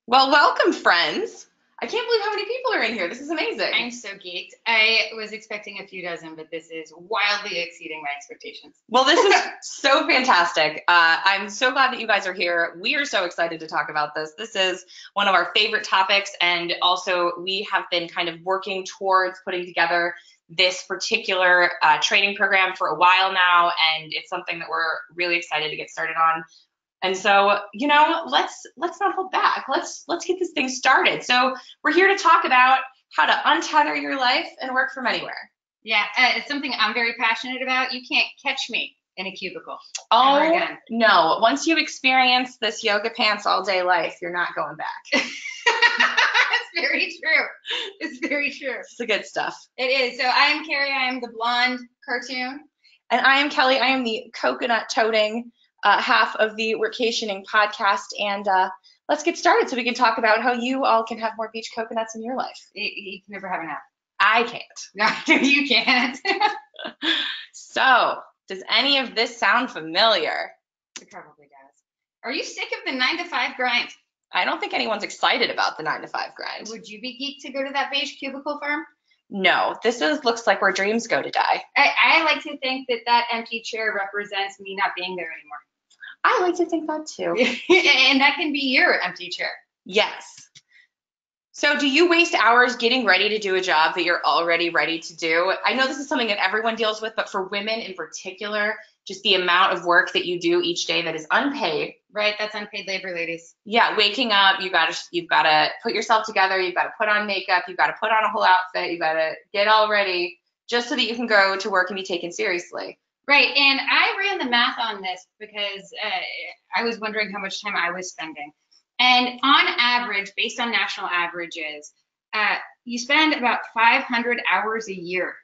Well, welcome, friends. I can't believe how many people are in here. This is amazing. I'm so geeked. I was expecting a few dozen, but this is wildly exceeding my expectations. Well, this is so fantastic. I'm so glad that you guys are here. We are so excited to talk about this. This is one of our favorite topics, and also we have been kind of working towards putting together this particular training program for a while now, and it's something that we're really excited to get started on. And so, let's not hold back. Let's get this thing started. So we're here to talk about how to untether your life and work from anywhere. Yeah, it's something I'm very passionate about. You can't catch me in a cubicle. Oh, no. Once you experience this yoga pants all day life, you're not going back. It's very true. It's very true. It's the good stuff. It is. So I am Carrie. I am the blonde cartoon. And I am Kelli. I am the coconut toting half of the Workationing podcast. And let's get started so we can talk about how you all can have more beach coconuts in your life. You can never have enough. I can't. No, you can't. So, does any of this sound familiar? It probably does. Are you sick of the 9 to 5 grind? I don't think anyone's excited about the 9 to 5 grind. Would you be geeked to go to that beige cubicle farm? No, looks like where dreams go to die. I like to think that empty chair represents me not being there anymore. I like to think that too. And that can be your empty chair. Yes. So do you waste hours getting ready to do a job that you're already ready to do? I know this is something that everyone deals with, but for women in particular, just the amount of work that you do each day that is unpaid. Right, that's unpaid labor, ladies. Yeah, waking up, you've got to put yourself together, you've got to put on makeup, you've got to put on a whole outfit, you've got to get all ready just so that you can go to work and be taken seriously. Right, and I ran the math on this because I was wondering how much time I was spending. And on average, based on national averages, you spend about 500 hours a year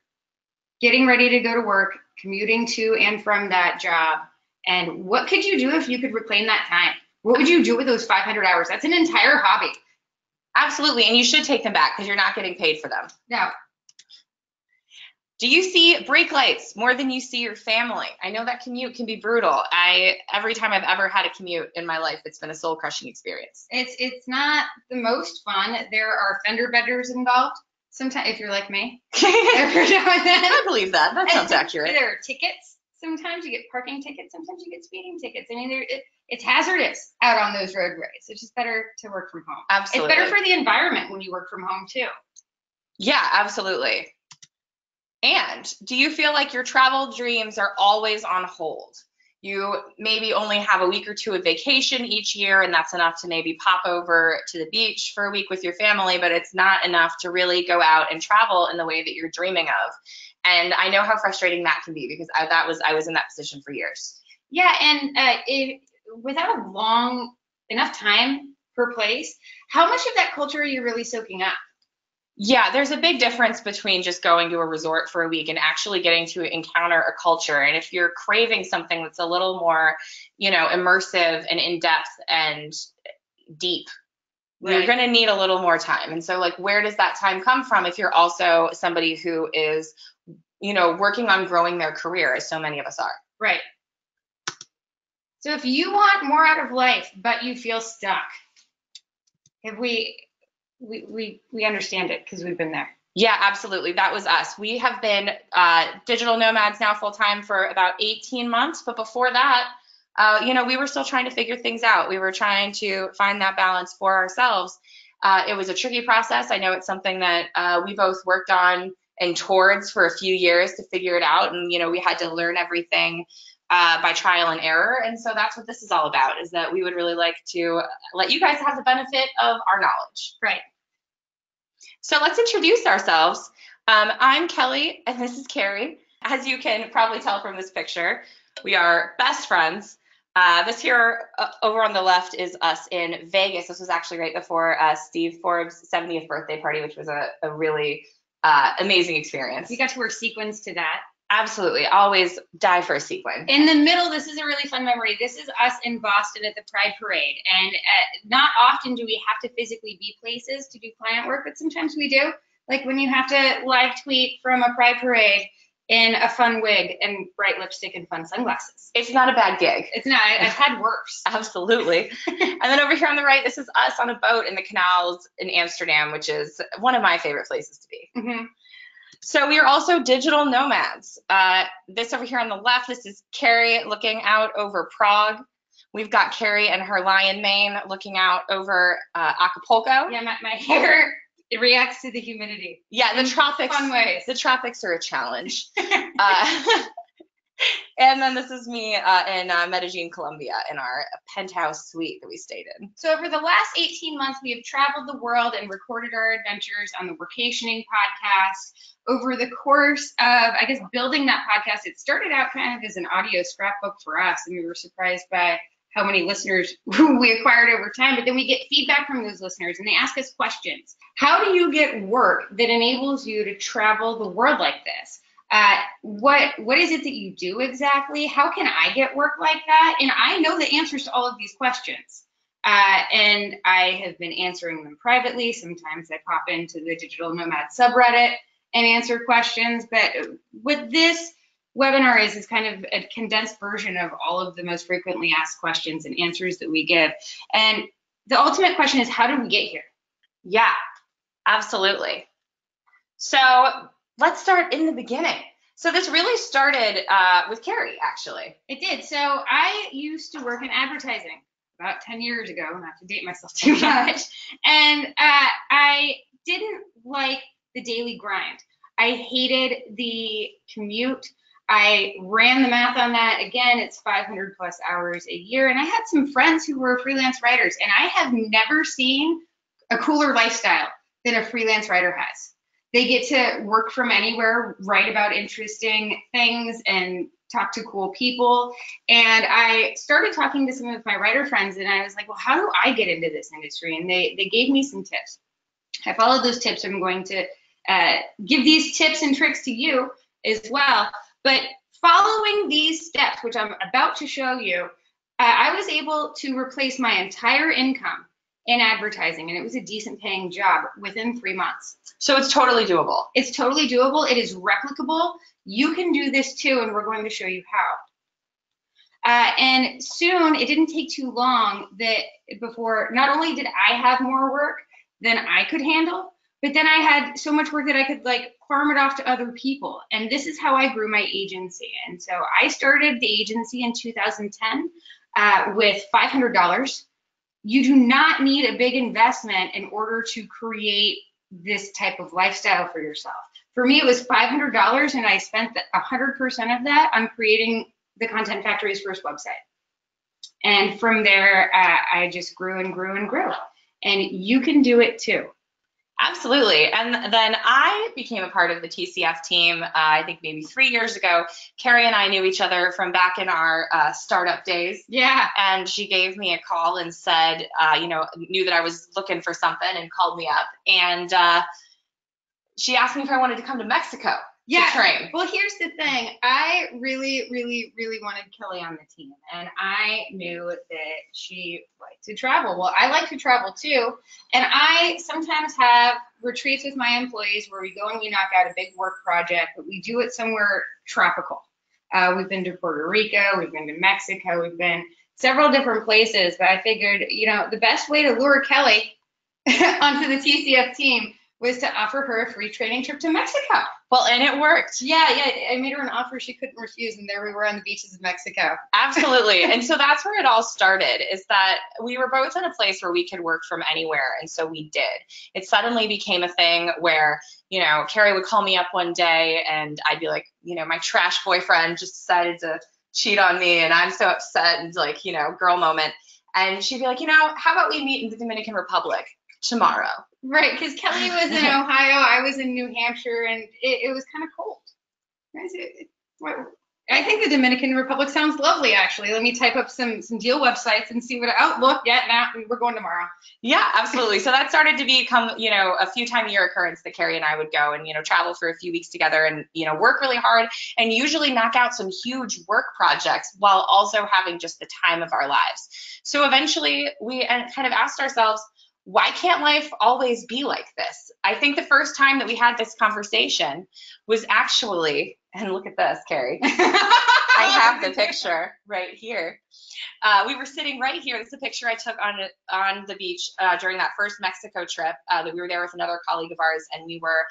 getting ready to go to work, commuting to and from that job. And what could you do if you could reclaim that time? What would you do with those 500 hours? That's an entire hobby. Absolutely, and you should take them back because you're not getting paid for them. No. Do you see brake lights more than you see your family? I know that commute can be brutal. Every time I've ever had a commute in my life, it's been a soul-crushing experience. It's not the most fun. There are fender benders involved. Sometimes, if you're like me, I believe that. That sounds accurate. There are tickets. Sometimes you get parking tickets. Sometimes you get speeding tickets. I mean, it's hazardous out on those roadways. It's just better to work from home. Absolutely. It's better for the environment when you work from home too. Yeah, absolutely. And do you feel like your travel dreams are always on hold? You maybe only have a week or two of vacation each year, and that's enough to maybe pop over to the beach for a week with your family, but it's not enough to really go out and travel in the way that you're dreaming of. And I know how frustrating that can be because I was in that position for years. Yeah, and without a long enough time per place, how much of that culture are you really soaking up? Yeah, there's a big difference between just going to a resort for a week and actually getting to encounter a culture. And if you're craving something that's a little more, immersive and in-depth and deep, right, you're going to need a little more time. And so, where does that time come from if you're also somebody who is, working on growing their career, as so many of us are? Right. So if you want more out of life, but you feel stuck, we understand it because we've been there. Yeah, absolutely. That was us. We have been digital nomads now full time for about 18 months. But before that, we were still trying to figure things out. We were trying to find that balance for ourselves. It was a tricky process. I know it's something that we both worked on and towards for a few years to figure it out. And, we had to learn everything by trial and error. And so that's what this is all about, is that we would really like to let you guys have the benefit of our knowledge. Right. So let's introduce ourselves. I'm Kelli, and this is Carrie. As you can probably tell from this picture, we are best friends. This here over on the left is us in Vegas. This was actually right before Steve Forbes' 70th birthday party, which was a really amazing experience. We got to wear sequins to that. Absolutely. Always die for a sequin. In the middle, this is a really fun memory. This is us in Boston at the Pride Parade. And not often do we have to physically be places to do client work, but sometimes we do. Like when you have to live tweet from a Pride Parade, in a fun wig and bright lipstick and fun sunglasses. It's not a bad gig. It's not. I've had worse. Absolutely. And then over here on the right, this is us on a boat in the canals in Amsterdam, which is one of my favorite places to be. Mm-hmm. So we are also digital nomads. This over here on the left, this is Carrie looking out over Prague. We've got Carrie and her lion mane looking out over Acapulco. Yeah, my hair, it reacts to the humidity. Yeah, the tropics. Fun ways. The tropics are a challenge. And then this is me in Medellin, Colombia, in our penthouse suite that we stayed in. So over the last 18 months, we have traveled the world and recorded our adventures on the Workationing podcast. Over the course of, I guess, building that podcast, it started out kind of as an audio scrapbook for us, and we were surprised by how many listeners we acquired over time. But then we get feedback from those listeners, and they ask us questions. How do you get work that enables you to travel the world like this? What is it that you do exactly? How can I get work like that? And I know the answers to all of these questions. And I have been answering them privately. Sometimes I pop into the Digital Nomad subreddit and answer questions. But what this webinar is kind of a condensed version of all of the most frequently asked questions and answers that we give. And the ultimate question is, how did we get here? Yeah, absolutely. So let's start in the beginning. So this really started with Carrie, actually. It did. So I used to work in advertising about 10 years ago, not to date myself too much. And I didn't like the daily grind. I hated the commute. I ran the math on that. Again, it's 500 plus hours a year. And I had some friends who were freelance writers, and I have never seen a cooler lifestyle than a freelance writer has. They get to work from anywhere, write about interesting things, and talk to cool people. And I started talking to some of my writer friends, and I was like, well, how do I get into this industry? And they gave me some tips. I followed those tips. I'm going to give these tips and tricks to you as well. But following these steps, which I'm about to show you, I was able to replace my entire income in advertising, and it was a decent paying job within 3 months. So it's totally doable. It's totally doable. It is replicable. You can do this too, and we're going to show you how. And soon, it didn't take too long that before, not only did I have more work than I could handle, but then I had so much work that I could like farm it off to other people. And this is how I grew my agency. And so I started the agency in 2010 with $500. You do not need a big investment in order to create this type of lifestyle for yourself. For me, it was $500, and I spent 100% of that on creating the Content Factory's first website. And from there, I just grew and grew and grew. And you can do it too. Absolutely. And then I became a part of the TCF team, I think maybe 3 years ago. Carrie and I knew each other from back in our startup days. Yeah. And she gave me a call and said, knew that I was looking for something and called me up. And she asked me if I wanted to come to Mexico to train. Well, here's the thing. I really, really, really wanted Kelli on the team. And I knew that she liked to travel. Well, I like to travel too. And I sometimes have retreats with my employees where we go and we knock out a big work project, but we do it somewhere tropical. We've been to Puerto Rico, we've been to Mexico, we've been several different places. But I figured, the best way to lure Kelli onto the TCF team was to offer her a free training trip to Mexico. Well, and it worked. Yeah, I made her an offer she couldn't refuse, and there we were on the beaches of Mexico. Absolutely. And so that's where it all started, is that we were both in a place where we could work from anywhere, and so we did. It suddenly became a thing where, Carrie would call me up one day, and I'd be like, my trash boyfriend just decided to cheat on me, and I'm so upset, and like, girl moment. And she'd be like, how about we meet in the Dominican Republic tomorrow? Right, because Kelli was in Ohio, I was in New Hampshire, and it was kind of cold. I think the Dominican Republic sounds lovely, actually. Let me type up some deal websites and see look, now we're going tomorrow. Yeah, absolutely. So that started to become, a few time a year occurrence that Carrie and I would go and, travel for a few weeks together and, work really hard and usually knock out some huge work projects while also having just the time of our lives. So eventually we kind of asked ourselves, why can't life always be like this? I think the first time that we had this conversation was actually And look at this, Carrie. I have the picture right here. We were sitting right here. This is a picture I took on the beach during that first Mexico trip that we were there with another colleague of ours, and we were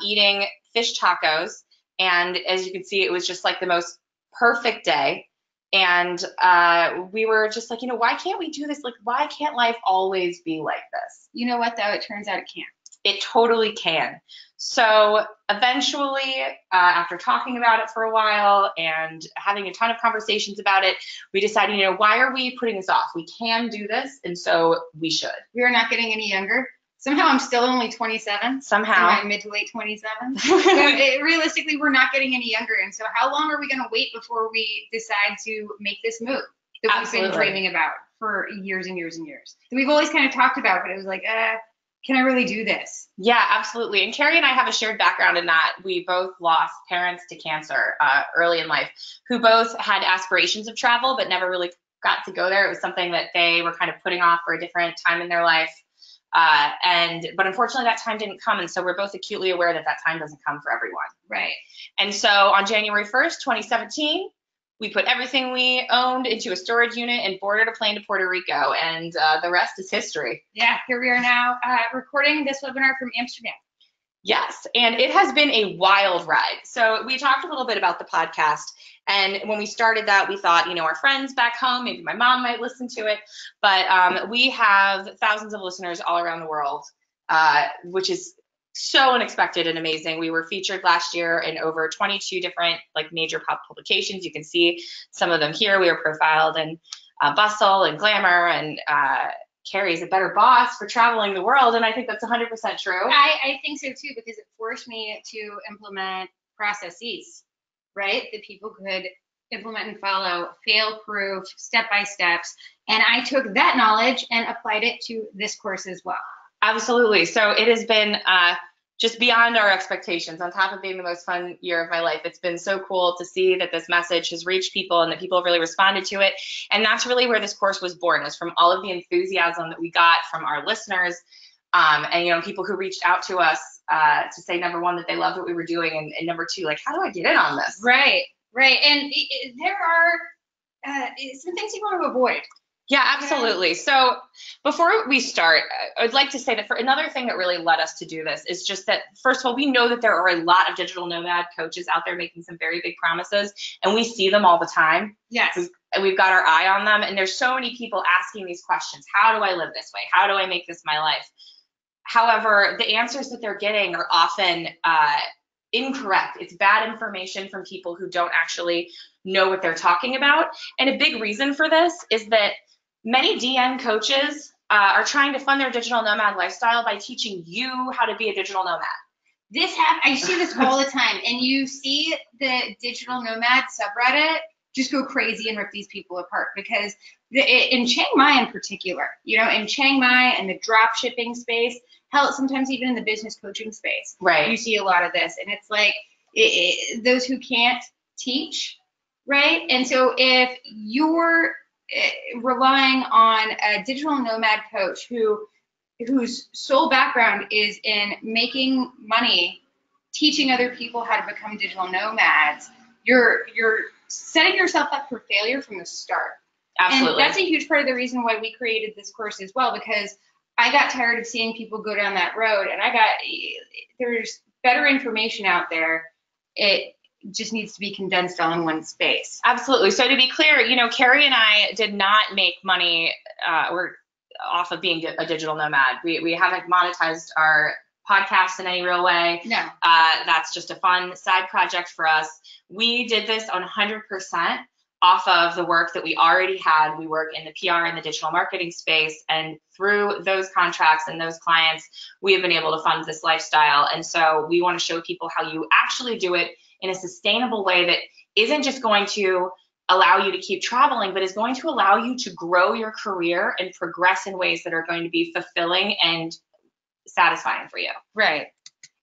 eating fish tacos. And as you can see, it was just like the most perfect day. And we were just like, why can't we do this? Like, why can't life always be like this? You know what, though? It turns out it can. It totally can. So eventually, after talking about it for a while and having a ton of conversations about it, we decided, why are we putting this off? We can do this, and so we should. We are not getting any younger. Somehow I'm still only 27. Somehow. In my mid to late 27. Realistically, we're not getting any younger. And so how long are we going to wait before we decide to make this move that Absolutely. we've been dreaming about for years and years and years? That we've always kind of talked about, but it was like, can I really do this? Yeah, absolutely. And Carrie and I have a shared background in that we both lost parents to cancer early in life, who both had aspirations of travel, but never really got to go there. It was something that they were kind of putting off for a different time in their life. But unfortunately that time didn't come. And so we're both acutely aware that time doesn't come for everyone. Right. And so on January 1st, 2017, we put everything we owned into a storage unit and boarded a plane to Puerto Rico. And the rest is history. Yeah, here we are now recording this webinar from Amsterdam. Yes, and it has been a wild ride. So we talked a little bit about the podcast, and when we started that, we thought, our friends back home, maybe my mom might listen to it, but we have thousands of listeners all around the world, which is so unexpected and amazing. We were featured last year in over 22 different major publications. You can see some of them here. We were profiled in Bustle and Glamour, and Carrie's a better boss for traveling the world, and I think that's 100% true. I think so too, because it forced me to implement processes, right, that people could implement and follow, fail-proof, step-by-steps, and I took that knowledge and applied it to this course as well. Absolutely. So it has been just beyond our expectations. On top of being the most fun year of my life, it's been so cool to see that this message has reached people and that people have really responded to it. And that's really where this course was born, was from all of the enthusiasm that we got from our listeners, and people who reached out to us to say, number one, that they loved what we were doing, and number two, how do I get in on this? Right. And there are some things you want to avoid. Yeah, absolutely. So before we start, I'd like to say that for another thing that really led us to do this is just that, first of all, we know that there are a lot of digital nomad coaches out there making some very big promises, and we see them all the time. Yes. We've got our eye on them, and there's so many people asking these questions. How do I live this way? How do I make this my life? However, the answers that they're getting are often incorrect. It's bad information from people who don't actually know what they're talking about. And a big reason for this is that many DN coaches are trying to fund their digital nomad lifestyle by teaching you how to be a digital nomad. I see this all the time, and you see the digital nomad subreddit just go crazy and rip these people apart, because in Chiang Mai in particular, in Chiang Mai and the drop shipping space, hell, sometimes even in the business coaching space, right, you see a lot of this, and it's like those who can't teach, right? And so if you're relying on a digital nomad coach whose sole background is in making money, teaching other people how to become digital nomads, you're setting yourself up for failure from the start. Absolutely. And that's a huge part of the reason why we created this course as well, because I got tired of seeing people go down that road, and there's better information out there. It just needs to be condensed all in one space. Absolutely. So to be clear, Carrie and I did not make money off of being a digital nomad. We haven't monetized our podcast in any real way. No. That's just a fun side project for us. We did this on 100% off of the work that we already had. We work in the PR and the digital marketing space, and through those contracts and those clients, we have been able to fund this lifestyle. And so we want to show people how you actually do it in a sustainable way that isn't just going to allow you to keep traveling, but is going to allow you to grow your career and progress in ways that are going to be fulfilling and satisfying for you. Right.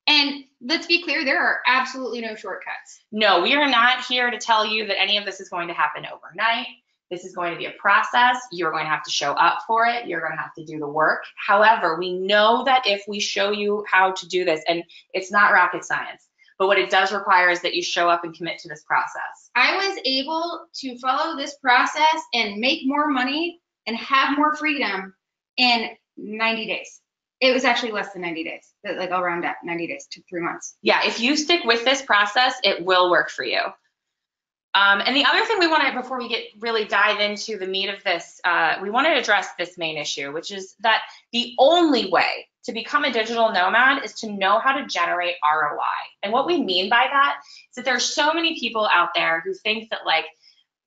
And let's be clear, there are absolutely no shortcuts. No, we are not here to tell you that any of this is going to happen overnight. This is going to be a process. You're going to have to show up for it. You're going to have to do the work. However, we know that if we show you how to do this, and it's not rocket science, But what it does require is that you show up and commit to this process. I was able to follow this process and make more money and have more freedom in 90 days. It was actually less than 90 days, but like I'll round up 90 days to 3 months. Yeah, if you stick with this process, it will work for you. And the other thing we want to, before we really dive into the meat of this, we want to address this main issue, which is that the only way to become a digital nomad is to know how to generate ROI. And what we mean by that is that there's so many people out there who think that like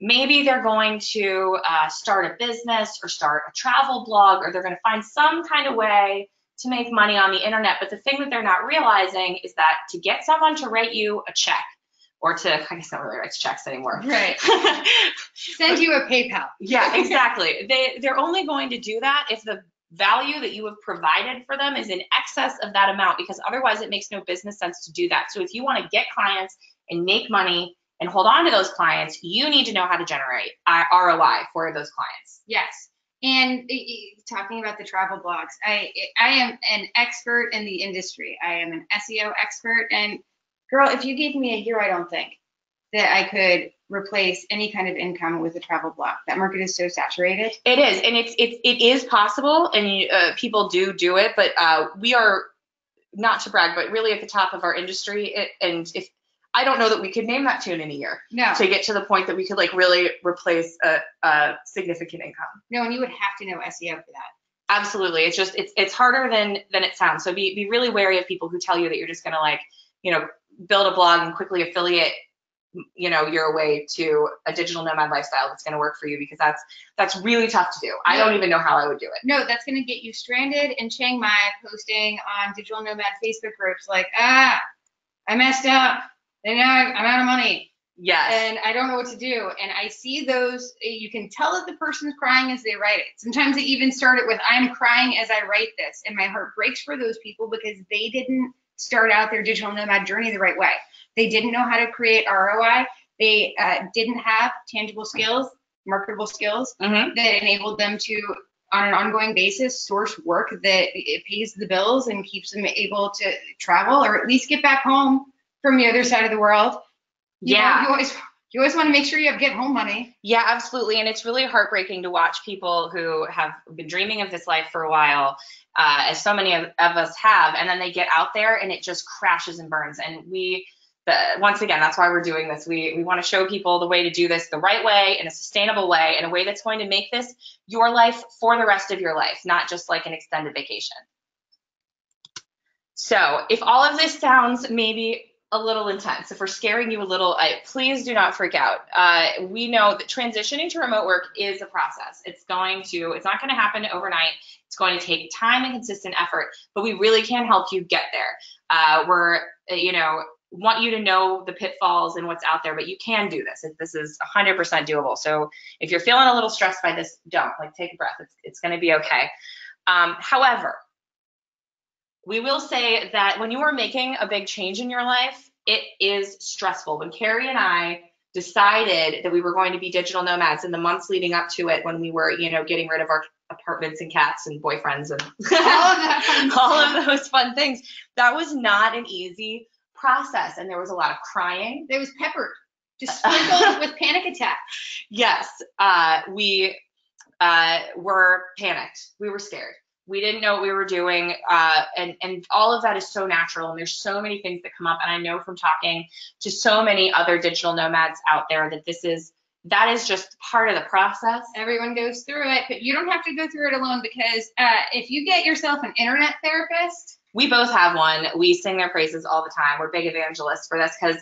maybe they're going to start a business or start a travel blog, or they're going to find some kind of way to make money on the internet. But the thing that they're not realizing is that to get someone to write you a check, or to, I guess not really writes checks anymore. Right. Send you a PayPal. Yeah, exactly. They're only going to do that if the value that you have provided for them is in excess of that amount, because otherwise it makes no business sense to do that. So if you want to get clients and make money and hold on to those clients, you need to know how to generate ROI for those clients. Yes. And talking about the travel blogs, I am an expert in the industry. I am an SEO expert, and girl, if you gave me a year, I don't think that I could replace any kind of income with a travel blog. That market is so saturated. It is, and it is possible, and people do it, but we are, not to brag, but really at the top of our industry. And if I don't know that we could name that tune in a year. No. To get to the point that we could like really replace a significant income. No, and you would have to know SEO for that. Absolutely, it's harder than it sounds. So be really wary of people who tell you that you're just gonna like build a blog and quickly affiliate your way to a digital nomad lifestyle that's going to work for you, because that's really tough to do. I don't even know how I would do it. No, that's going to get you stranded in Chiang Mai posting on digital nomad Facebook groups like, I messed up and now I'm out of money. Yes. And I don't know what to do. And I see those, you can tell that the person's crying as they write it. Sometimes they even start it with, I'm crying as I write this. And my heart breaks for those people because they didn't start out their digital nomad journey the right way. They didn't know how to create ROI. They didn't have tangible skills, marketable skills that enabled them to, on an ongoing basis, source work that it pays the bills and keeps them able to travel, or at least get back home from the other side of the world. You always want to make sure you have get home money. Yeah, absolutely. And it's really heartbreaking to watch people who have been dreaming of this life for a while, as so many of us have, and then they get out there and it just crashes and burns. And once again, that's why we're doing this. We want to show people the way to do this the right way, in a sustainable way, in a way that's going to make this your life for the rest of your life, not just like an extended vacation. So if all of this sounds maybe a little intense, if we're scaring you a little, please do not freak out. We know that transitioning to remote work is a process. It's not going to happen overnight. It's going to take time and consistent effort, but we really can help you get there. Want you to know the pitfalls and what's out there, but you can do this. This is 100% doable. So if you're feeling a little stressed by this, don't. Take a breath. It's going to be okay. However, we will say that when you are making a big change in your life, it is stressful. When Carrie and I decided that we were going to be digital nomads in the months leading up to it, when we were, getting rid of our apartments and cats and boyfriends and all of those fun things, that was not an easy process. And there was a lot of crying. It was peppered, just sprinkled with panic attacks. Yes. We were panicked. We were scared. We didn't know what we were doing. And all of that is so natural. And there's so many things that come up. And I know from talking to so many other digital nomads out there that that is just part of the process. Everyone goes through it, but you don't have to go through it alone, because if you get yourself an internet therapist. We both have one. We sing their praises all the time. We're big evangelists for this, because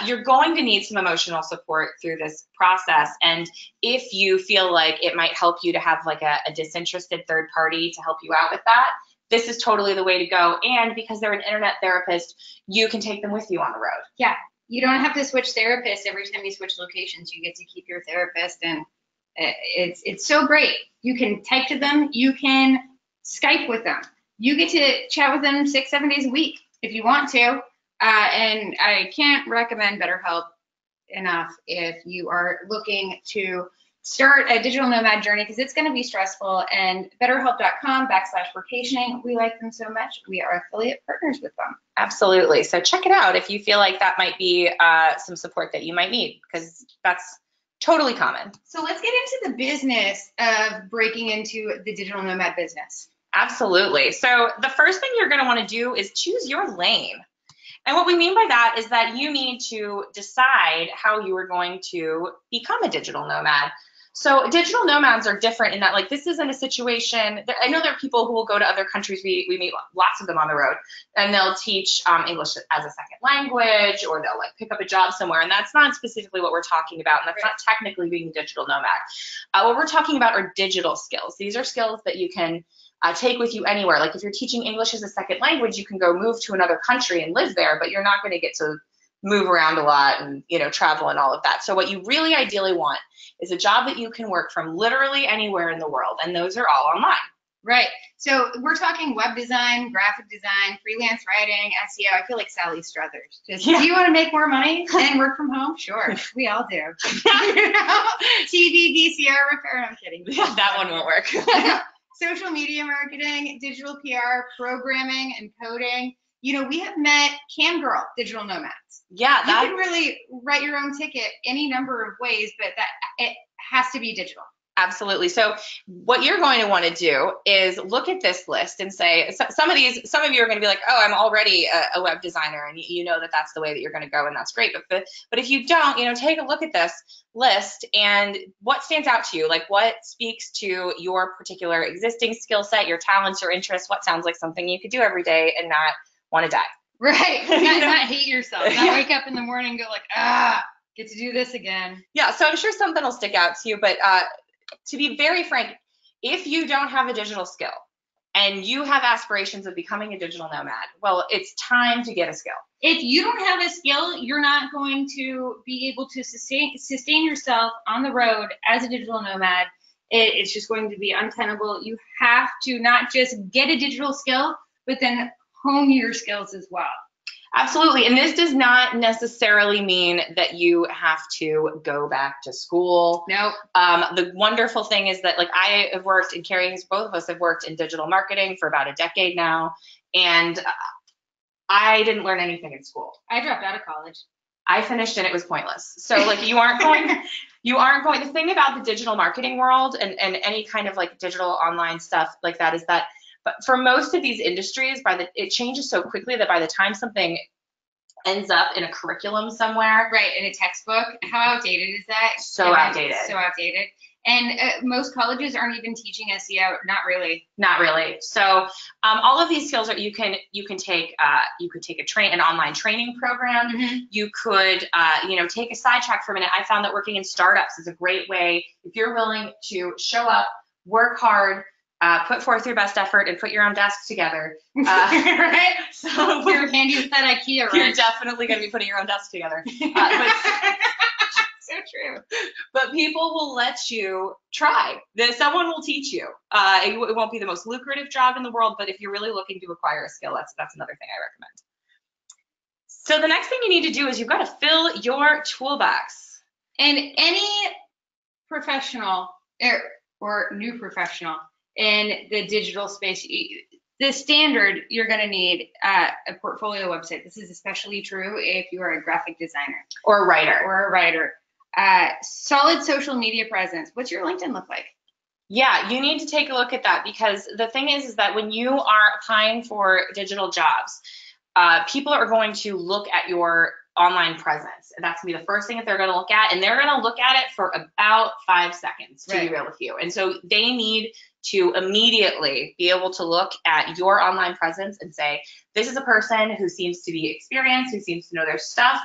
you're going to need some emotional support through this process. And if you feel like it might help you to have like a disinterested third party to help you out with that, this is totally the way to go. And because they're an internet therapist, you can take them with you on the road. Yeah. You don't have to switch therapists every time you switch locations. You get to keep your therapist, and it's so great. You can type to them. You can Skype with them. You get to chat with them 6-7 days a week if you want to. And I can't recommend BetterHelp enough if you are looking to start a digital nomad journey, because it's going to be stressful. And betterhelp.com/workationing. We like them so much. We are affiliate partners with them. Absolutely. So check it out if you feel like that might be some support that you might need, because that's totally common. So let's get into the business of breaking into the digital nomad business. Absolutely. So the first thing you're going to want to do is choose your lane. And what we mean by that is that you need to decide how you are going to become a digital nomad. So digital nomads are different in that, like, this isn't a situation that, I know there are people who will go to other countries. We meet lots of them on the road, and they'll teach English as a second language, or they'll like pick up a job somewhere. And that's not specifically what we're talking about. And that's not technically being a digital nomad. What we're talking about are digital skills. These are skills that you can take with you anywhere. Like if you're teaching English as a second language, you can go move to another country and live there, but you're not going to get to move around a lot and, you know, travel and all of that. So what you really ideally want is a job that you can work from literally anywhere in the world, and those are all online. Right. So we're talking web design, graphic design, freelance writing, SEO. I feel like Sally Struthers. Just, do you want to make more money and work from home? Sure, we all do. You know? TV, VCR repair. I'm kidding. Yeah, that one won't work. Social media marketing, digital PR, programming, and coding. You know, we have met cam girl digital nomads. Yeah, you can really write your own ticket any number of ways, but that it has to be digital. Absolutely. So what you're going to want to do is look at this list and say, some of you are going to be like, oh, I'm already a web designer, and you know that that's the way that you're going to go, and that's great. But if you don't, you know, take a look at this list and what stands out to you, like what speaks to your particular existing skill set, your talents, your interests, what sounds like something you could do every day and not want to die. Right. Not hate yourself. Not wake up in the morning and go like, get to do this again. Yeah. So I'm sure something will stick out to you, but to be very frank, if you don't have a digital skill and you have aspirations of becoming a digital nomad, well, it's time to get a skill. If you don't have a skill, you're not going to be able to sustain yourself on the road as a digital nomad. It's just going to be untenable. You have to not just get a digital skill, but then hone your skills as well. Absolutely. And this does not necessarily mean that you have to go back to school. Nope. The wonderful thing is that, like, I have worked, and Carrie, both of us have worked in digital marketing for about a decade now, and I didn't learn anything in school. I dropped out of college. I finished and it was pointless. So like you aren't going, the thing about the digital marketing world and any kind of like digital online stuff like that is that, but for most of these industries, it changes so quickly that by the time something ends up in a curriculum somewhere. Right, in a textbook. How outdated is that? So outdated. So outdated. And most colleges aren't even teaching SEO. Not really. Not really. So all of these skills you can take an online training program. Mm-hmm. You could take a sidetrack for a minute. I found that working in startups is a great way if you're willing to show up, work hard, put forth your best effort, and put your own desk together. Right? So you're handy with that IKEA, right? You're definitely going to be putting your own desk together. So true. But people will let you try. Someone will teach you. It won't be the most lucrative job in the world, but if you're really looking to acquire a skill, that's another thing I recommend. So the next thing you need to do is you've got to fill your toolbox. And any professional or new professional in the digital space, the standard, you're going to need a portfolio website. This is especially true if you are a graphic designer or a writer. Solid social media presence. What's your LinkedIn look like? Yeah, you need to take a look at that, because the thing is that when you are applying for digital jobs, people are going to look at your online presence. That's going to be the first thing that they're going to look at, and they're going to look at it for about 5 seconds, to be real with you. And so they need to immediately be able to look at your online presence and say, this is a person who seems to be experienced, who seems to know their stuff,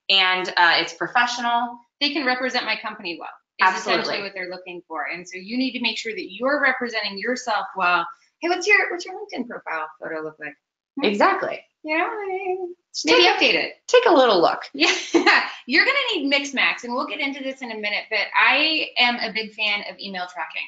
and it's professional. They can represent my company well. Is essentially what they're looking for. And so you need to make sure that you're representing yourself well. Hey, what's your LinkedIn profile photo look like? Exactly. You know, maybe update it. Take a little look. Yeah. You're going to need Mixmax, and we'll get into this in a minute, but I am a big fan of email tracking.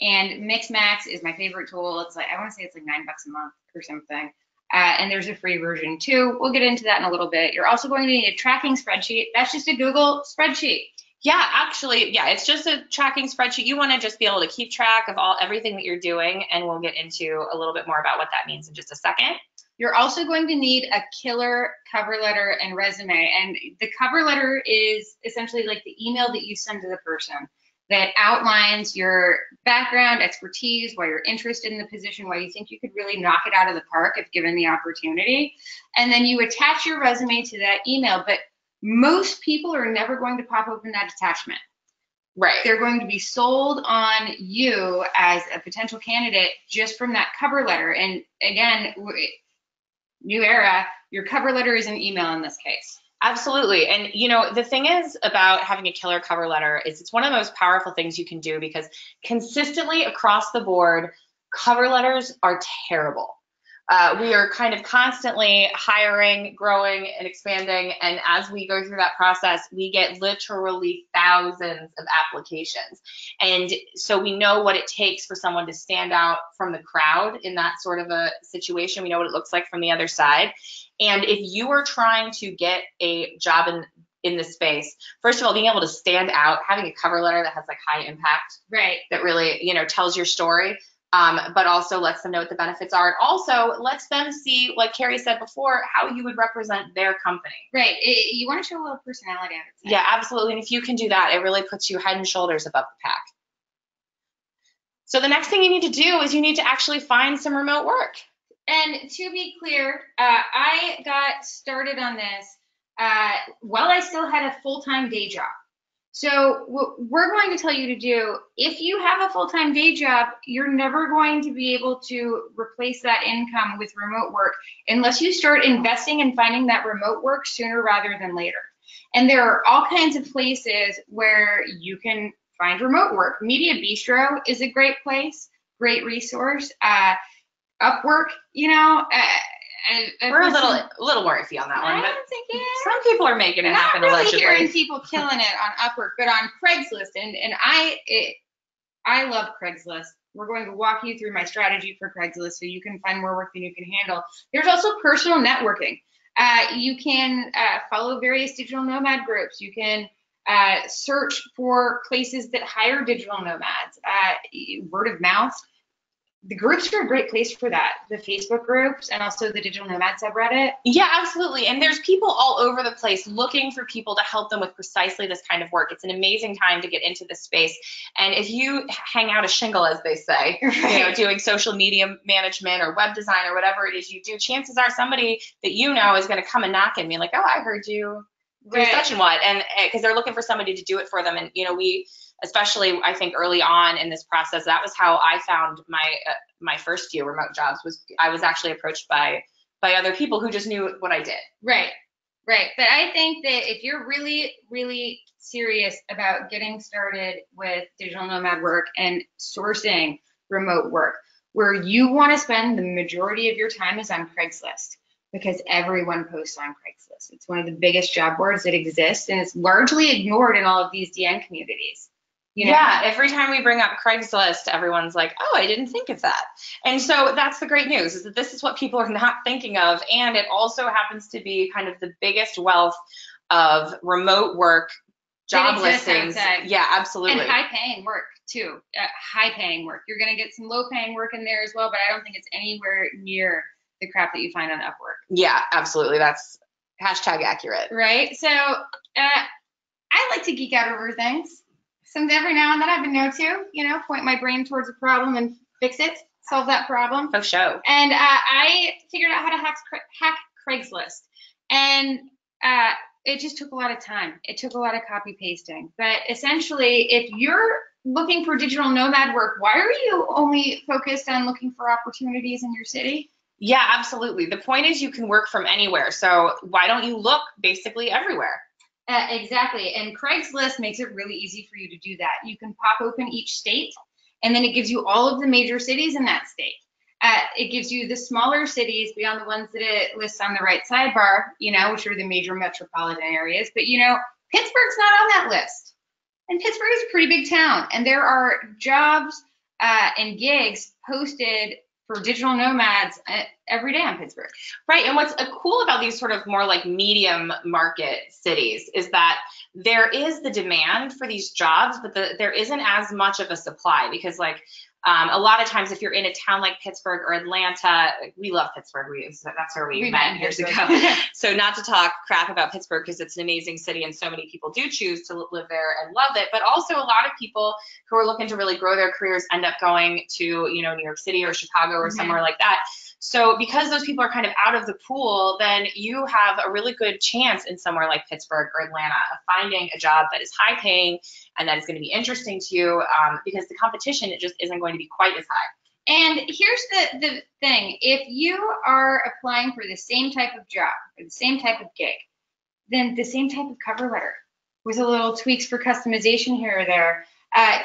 And Mixmax is my favorite tool. It's like, I want to say it's like $9 a month or something. And there's a free version too. We'll get into that in a little bit. You're also going to need a tracking spreadsheet. That's just a Google spreadsheet. Yeah, actually, yeah, it's just a tracking spreadsheet. You want to just be able to keep track of everything that you're doing, and we'll get into a little bit more about what that means in just a second. You're also going to need a killer cover letter and resume. And the cover letter is essentially like the email that you send to the person that outlines your background, expertise, why you're interested in the position, why you think you could really knock it out of the park if given the opportunity. And then you attach your resume to that email. But most people are never going to pop open that attachment. Right. They're going to be sold on you as a potential candidate just from that cover letter. And again, new era, your cover letter is an email in this case. Absolutely. And, you know, the thing is about having a killer cover letter is it's one of the most powerful things you can do because consistently across the board, cover letters are terrible. We are kind of constantly hiring, growing, and expanding. And as we go through that process, we get literally thousands of applications. And so we know what it takes for someone to stand out from the crowd in that sort of a situation. We know what it looks like from the other side. And if you are trying to get a job in this space, first of all, being able to stand out, having a cover letter that has like high impact, right, that really, you know, tells your story. But also lets them know what the benefits are. And also lets them see, like Carrie said before, how you would represent their company. Right. You want to show a little personality, I would say. Yeah, absolutely. And if you can do that, it really puts you head and shoulders above the pack. So the next thing you need to do is you need to actually find some remote work. And to be clear, I got started on this while I still had a full-time day job. So what we're going to tell you to do, if you have a full-time day job, you're never going to be able to replace that income with remote work unless you start investing in finding that remote work sooner rather than later. And there are all kinds of places where you can find remote work. Media Bistro is a great place, great resource. Upwork, you know, we're a little more iffy on that one. I but don't think some people are making it happen. Not really allegedly. hearing people killing it on Upwork, but on Craigslist, and I love Craigslist. We're going to walk you through my strategy for Craigslist so you can find more work than you can handle. There's also personal networking. You can follow various digital nomad groups. You can search for places that hire digital nomads. Word of mouth. The groups are a great place for that. The Facebook groups and also the Digital Nomad subreddit. Yeah, absolutely. And there's people all over the place looking for people to help them with precisely this kind of work. It's an amazing time to get into this space. And if you hang out a shingle, as they say, right, you know, doing social media management or web design or whatever it is you do, chances are somebody that you know is going to come and knock and be like, oh, I heard you do right, such and what. And because they're looking for somebody to do it for them. And, you know, especially I think early on in this process, that was how I found my first few remote jobs. Was I was actually approached by other people who just knew what I did. Right. But I think that if you're really, really serious about getting started with digital nomad work and sourcing remote work, where you want to spend the majority of your time is on Craigslist, because everyone posts on Craigslist. It's one of the biggest job boards that exists, and it's largely ignored in all of these DN communities. You know? Yeah, every time we bring up Craigslist, everyone's like, oh, I didn't think of that. And so that's the great news, is that this is what people are not thinking of. And it also happens to be kind of the biggest wealth of remote work job listings. Yeah, absolutely. And high-paying work, too. High-paying work. You're going to get some low-paying work in there as well, but I don't think it's anywhere near the crap that you find on Upwork. Yeah, absolutely. That's #accurate. Right? So I like to geek out over things. Every now and then I've been known to, you know, point my brain towards a problem and fix it, solve that problem. For sure. And I figured out how to hack Craigslist. And it just took a lot of time. It took a lot of copy pasting. But essentially, if you're looking for digital nomad work, why are you only focused on looking for opportunities in your city? Yeah, absolutely. The point is you can work from anywhere. So why don't you look basically everywhere? Exactly. And Craigslist makes it really easy for you to do that. You can pop open each state, and then it gives you all of the major cities in that state. It gives you the smaller cities beyond the ones that it lists on the right sidebar, you know, which are the major metropolitan areas. But, you know, Pittsburgh's not on that list. And Pittsburgh is a pretty big town. And there are jobs and gigs posted for digital nomads every day in Pittsburgh. Right. And what's cool about these sort of more like medium market cities is that there is the demand for these jobs, but there isn't as much of a supply because like a lot of times if you're in a town like Pittsburgh or Atlanta, we love Pittsburgh. That's where we met years ago. So not to talk crap about Pittsburgh because it's an amazing city and so many people do choose to live there and love it. But also a lot of people who are looking to really grow their careers end up going to, New York City or Chicago or somewhere like that. So because those people are kind of out of the pool, then you have a really good chance in somewhere like Pittsburgh or Atlanta of finding a job that is high paying and that is going to be interesting to you because the competition, it just isn't going to be quite as high. And here's the thing. If you are applying for the same type of job or the same type of gig, then the same type of cover letter with a little tweaks for customization here or there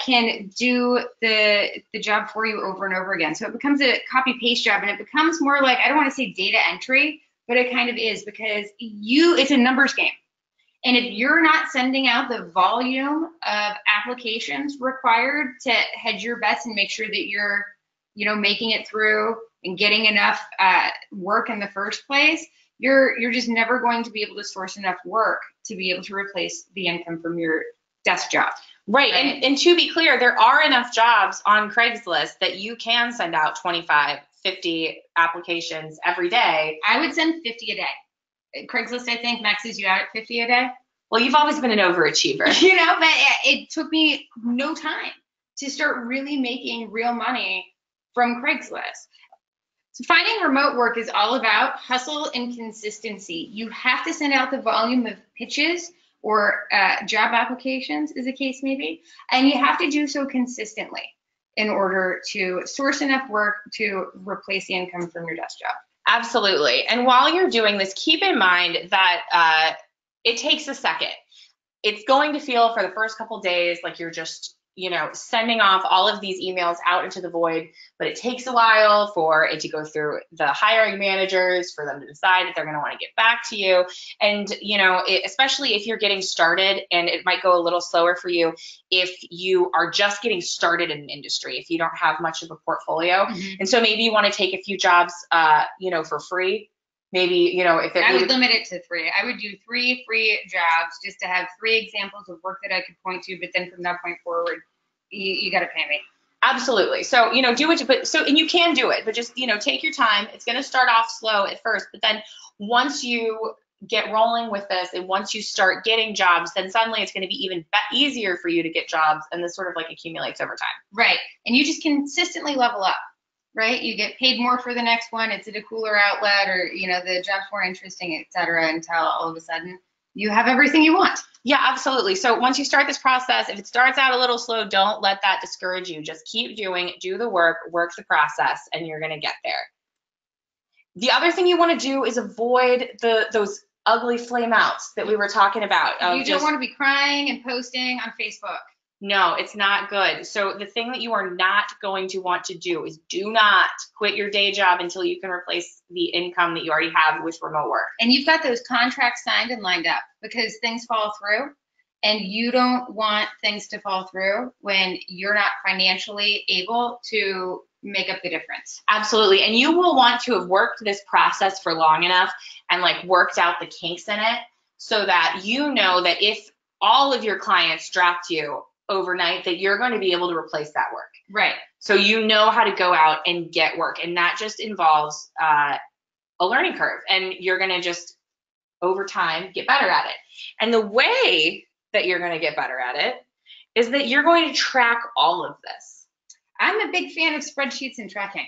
can do the job for you over and over again. So it becomes a copy paste job and it becomes more like, I don't want to say data entry, but it kind of is because it's a numbers game. And if you're not sending out the volume of applications required to hedge your bets and make sure that you're, making it through and getting enough work in the first place, you're just never going to be able to source enough work to be able to replace the income from your desk job. Right. And to be clear, there are enough jobs on Craigslist that you can send out 25, 50 applications every day. I would send 50 a day. Craigslist, I think, maxes you out at 50 a day. Well, you've always been an overachiever. But it took me no time to start really making real money from Craigslist. So finding remote work is all about hustle and consistency. You have to send out the volume of pitches or job applications, as the case may be, and you have to do so consistently in order to source enough work to replace the income from your desk job. Absolutely. And while you're doing this, keep in mind that it takes a second. It's going to feel for the first couple days like you're just, sending off all of these emails out into the void, but it takes a while for it to go through the hiring managers, for them to decide if they're going to want to get back to you. And, especially if you're getting started, and it might go a little slower for you if you are just getting started in an industry, if you don't have much of a portfolio. And so maybe you want to take a few jobs, for free. Maybe, if I would limit it to 3. I would do 3 free jobs just to have 3 examples of work that I could point to. But then from that point forward, you got to pay me. Absolutely. So, do it, and you can do it, but just, take your time. It's going to start off slow at first, but then once you get rolling with this and once you start getting jobs, then suddenly it's going to be even easier for you to get jobs. And this sort of like accumulates over time. Right. And you just consistently level up. Right? You get paid more for the next one. It's at a cooler outlet or, the job's more interesting, et cetera, until all of a sudden you have everything you want. Yeah, absolutely. So once you start this process, if it starts out a little slow, don't let that discourage you. Just keep doing, do the work the process, and you're going to get there. The other thing you want to do is avoid those ugly flameouts that we were talking about. You don't want to be crying and posting on Facebook. No, it's not good. So the thing that you are not going to want to do is do not quit your day job until you can replace the income that you already have with remote work. And you've got those contracts signed and lined up because things fall through, and you don't want things to fall through when you're not financially able to make up the difference. Absolutely. And you will want to have worked this process for long enough and worked out the kinks in it so that that if all of your clients dropped you overnight, that you're going to be able to replace that work. Right. So how to go out and get work. And that just involves a learning curve. And you're going to just, over time, get better at it. And the way that you're going to get better at it is that you're going to track all of this. I'm a big fan of spreadsheets and tracking.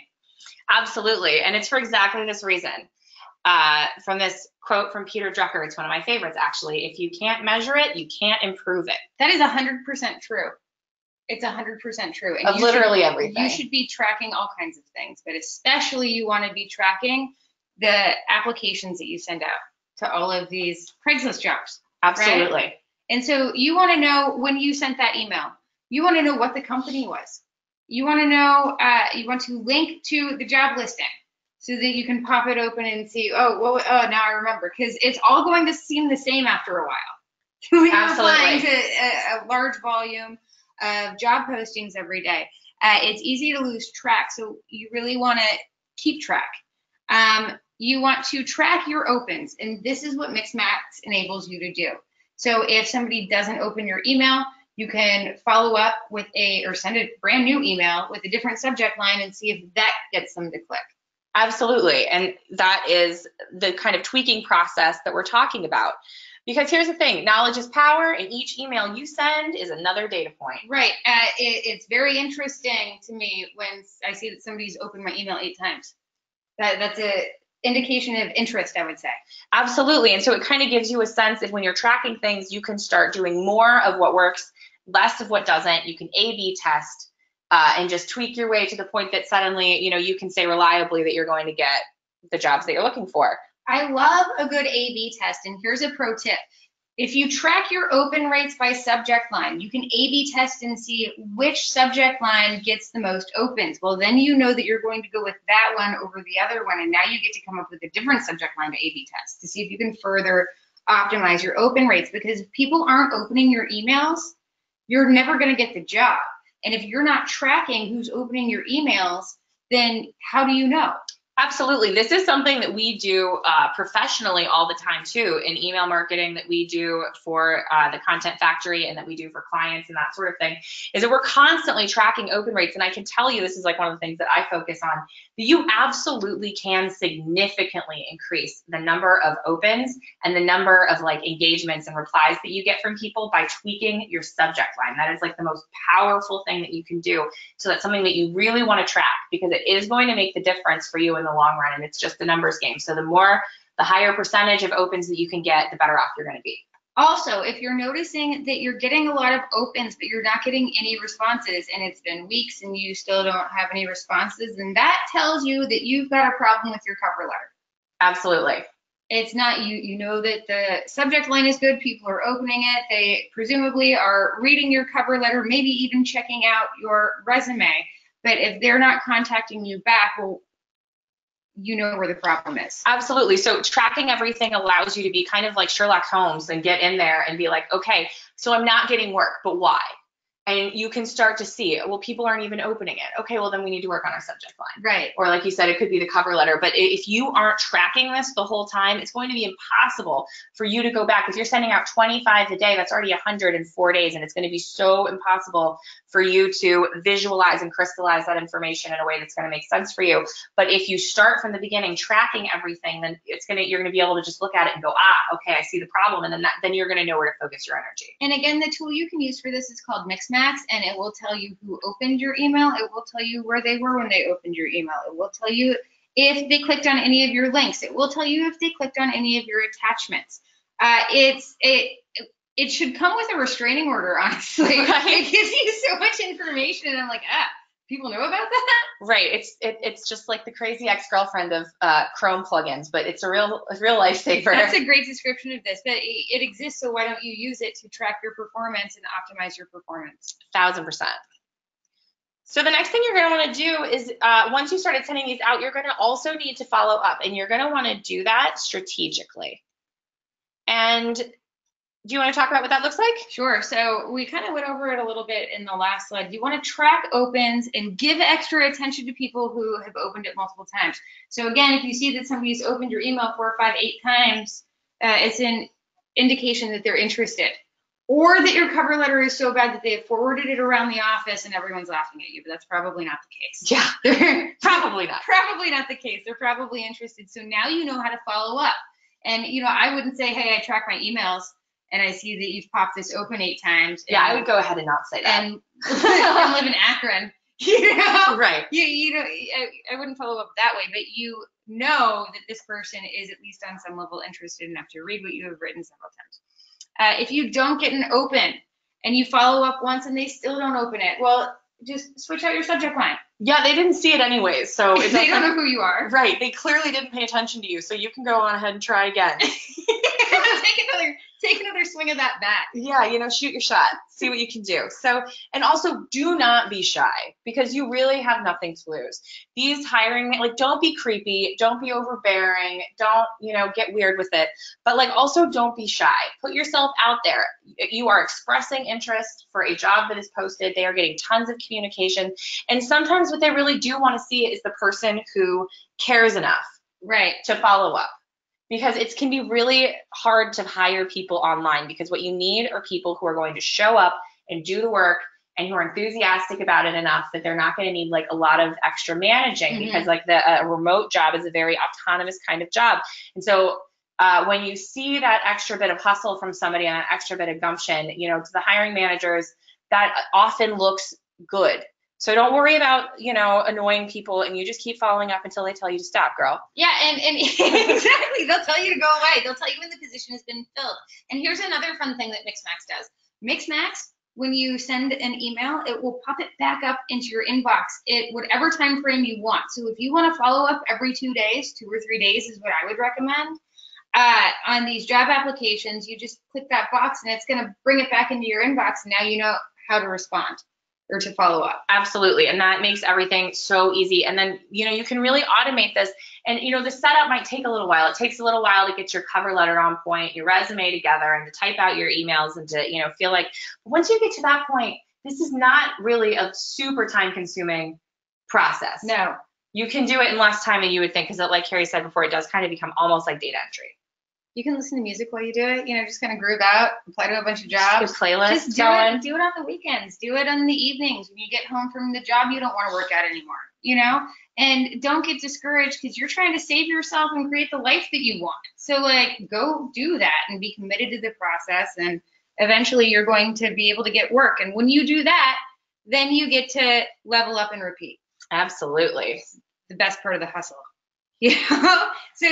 Absolutely. And it's for exactly this reason. From this quote from Peter Drucker, it's one of my favorites, actually. If you can't measure it, you can't improve it. That is 100% true. It's 100% true. And of literally everything. You should be tracking all kinds of things, but especially you want to be tracking the applications that you send out to all of these Craigslist jobs. Absolutely. Right? And so you want to know when you sent that email, you want to know what the company was. You want to know, you want to link to the job listing, so that you can pop it open and see, now I remember, because it's all going to seem the same after a while. We are applying to a large volume of job postings every day. It's easy to lose track, so you really want to keep track. You want to track your opens, and this is what Mixmax enables you to do. So if somebody doesn't open your email, you can follow up with or send a brand new email with a different subject line and see if that gets them to click. Absolutely. And that is the kind of tweaking process that we're talking about. Because here's the thing, knowledge is power, and each email you send is another data point. Right. It's very interesting to me when I see that somebody's opened my email 8 times. That's an indication of interest, I would say. Absolutely. And so it kind of gives you a sense that when you're tracking things, you can start doing more of what works, less of what doesn't. You can A/B test and just tweak your way to the point that suddenly, you can say reliably that you're going to get the jobs that you're looking for. I love a good A/B test, and here's a pro tip. If you track your open rates by subject line, you can A/B test and see which subject line gets the most opens. Well, then you know that you're going to go with that one over the other one, and now you get to come up with a different subject line to A/B test to see if you can further optimize your open rates, because if people aren't opening your emails, you're never going to get the job. And if you're not tracking who's opening your emails, then how do you know? Absolutely. This is something that we do professionally all the time too, in email marketing, that we do for the Content Factory and that we do for clients and that sort of thing, is that we're constantly tracking open rates. And I can tell you, this is like one of the things that I focus on, that you absolutely can significantly increase the number of opens and the number of like engagements and replies that you get from people by tweaking your subject line. That is like the most powerful thing that you can do. So that's something that you really want to track, because it is going to make the difference for you in the long run, and it's just the numbers game. So the higher percentage of opens that you can get, the better off you're going to be. Also, if you're noticing that you're getting a lot of opens, but you're not getting any responses, and it's been weeks and you still don't have any responses, then that tells you that you've got a problem with your cover letter. Absolutely. It's not, you know that the subject line is good, people are opening it, they presumably are reading your cover letter, maybe even checking out your resume. But if they're not contacting you back, well, you know where the problem is. Absolutely. So tracking everything allows you to be kind of like Sherlock Holmes and get in there and be like, okay, so I'm not getting work, but why? And you can start to see, well, people aren't even opening it. Okay, well, then we need to work on our subject line. Right. Or like you said, it could be the cover letter. But if you aren't tracking this the whole time, it's going to be impossible for you to go back. If you're sending out 25 a day, that's already 100 in 4 days. And it's going to be so impossible for you to visualize and crystallize that information in a way that's going to make sense for you. But if you start from the beginning tracking everything, then you're going to be able to just look at it and go, okay, I see the problem. And then you're going to know where to focus your energy. And again, the tool you can use for this is called Mixmax, and it will tell you who opened your email. It will tell you where they were when they opened your email. It will tell you if they clicked on any of your links. It will tell you if they clicked on any of your attachments. It should come with a restraining order, honestly. Right. It gives you so much information, and I'm like, people know about that? Right. It's just like the crazy ex-girlfriend of Chrome plugins, but it's a real lifesaver. That's a great description of this. But it exists, so why don't you use it to track your performance and optimize your performance? 1000%. So the next thing you're going to want to do is once you started sending these out, you're going to also need to follow up, and you're going to want to do that strategically. And do you want to talk about what that looks like? Sure. So we kind of went over it a little bit in the last slide. You want to track opens and give extra attention to people who have opened it multiple times. So again, if you see that somebody's opened your email 4, 5, 8 times, it's an indication that they're interested. Or that your cover letter is so bad that they have forwarded it around the office and everyone's laughing at you, but that's probably not the case. Yeah, probably not. Probably not the case. They're probably interested. So now you know how to follow up. And, I wouldn't say, hey, I track my emails and I see that you've popped this open 8 times. Yeah, I would go ahead and not say that. And live in Akron. Right. I wouldn't follow up that way, but you know that this person is at least on some level interested enough to read what you have written several times. If you don't get an open and you follow up once and they still don't open it, well, just switch out your subject line. Yeah, they didn't see it anyways, so they don't know who you are. Right, they clearly didn't pay attention to you, so you can go on ahead and try again. take another swing of that bat. Yeah, you know, shoot your shot, see what you can do. So, and also do not be shy because you really have nothing to lose. These hiring, like, don't be creepy, don't be overbearing, don't, you know, get weird with it, but like also don't be shy. Put yourself out there. You are expressing interest for a job that is posted. They are getting tons of communication. And sometimes what they really do want to see is the person who cares enough, right, to follow up. Because it can be really hard to hire people online because what you need are people who are going to show up and do the work and who are enthusiastic about it enough that they're not going to need like a lot of extra managing because like a remote job is a very autonomous kind of job. And so when you see that extra bit of hustle from somebody and that extra bit of gumption, you know, to the hiring managers, that often looks good. So don't worry about, you know, annoying people, and you just keep following up until they tell you to stop, girl. Yeah, and exactly. They'll tell you to go away. They'll tell you when the position has been filled. And here's another fun thing that Mixmax does. Mixmax, when you send an email, it will pop it back up into your inbox at whatever time frame you want. So if you want to follow up every 2 days, 2 or 3 days is what I would recommend. On these job applications, you just click that box and it's going to bring it back into your inbox. And now you know how to respond or to follow up. Absolutely. And that makes everything so easy. And then, you know, you can really automate this. And, you know, the setup might take a little while. It takes a little while to get your cover letter on point, your resume together, and to type out your emails and to, you know, feel like once you get to that point, this is not really a super time consuming process. No. You can do it in less time than you would think because, like Carrie said before, it does kind of become almost like data entry. You can listen to music while you do it, you know, just kind of groove out, apply to a bunch of jobs. Just playlist just do going. do it on the weekends. Do it on the evenings when you get home from the job you don't want to work at anymore, you know? And don't get discouraged because you're trying to save yourself and create the life that you want. So, like, go do that and be committed to the process, and eventually you're going to be able to get work. And when you do that, then you get to level up and repeat. Absolutely. The best part of the hustle. You know? So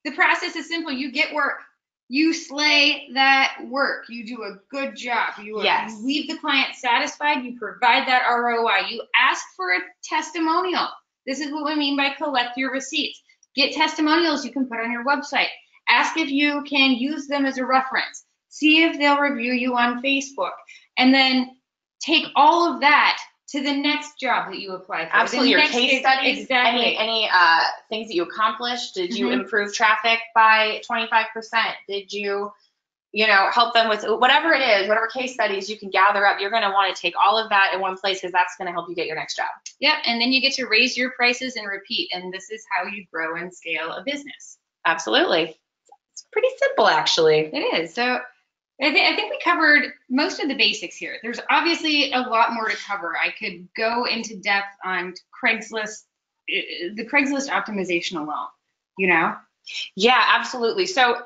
the process is simple. You get work. You slay that work. You do a good job. You leave the client satisfied. You provide that ROI. You ask for a testimonial. This is what we mean by collect your receipts. Get testimonials you can put on your website. Ask if you can use them as a reference. See if they'll review you on Facebook. And then take all of that to the next job that you apply for. Absolutely. Your case studies, exactly. any things that you accomplished. Did you improve traffic by 25%? Did you, you know, help them with whatever it is, whatever case studies you can gather up? You're going to want to take all of that in one place because that's going to help you get your next job. Yep. And then you get to raise your prices and repeat. And this is how you grow and scale a business. Absolutely. It's pretty simple, actually. It is. So I think we covered most of the basics here. There's obviously a lot more to cover. I could go into depth on Craigslist, the Craigslist optimization alone, you know? Yeah, absolutely. So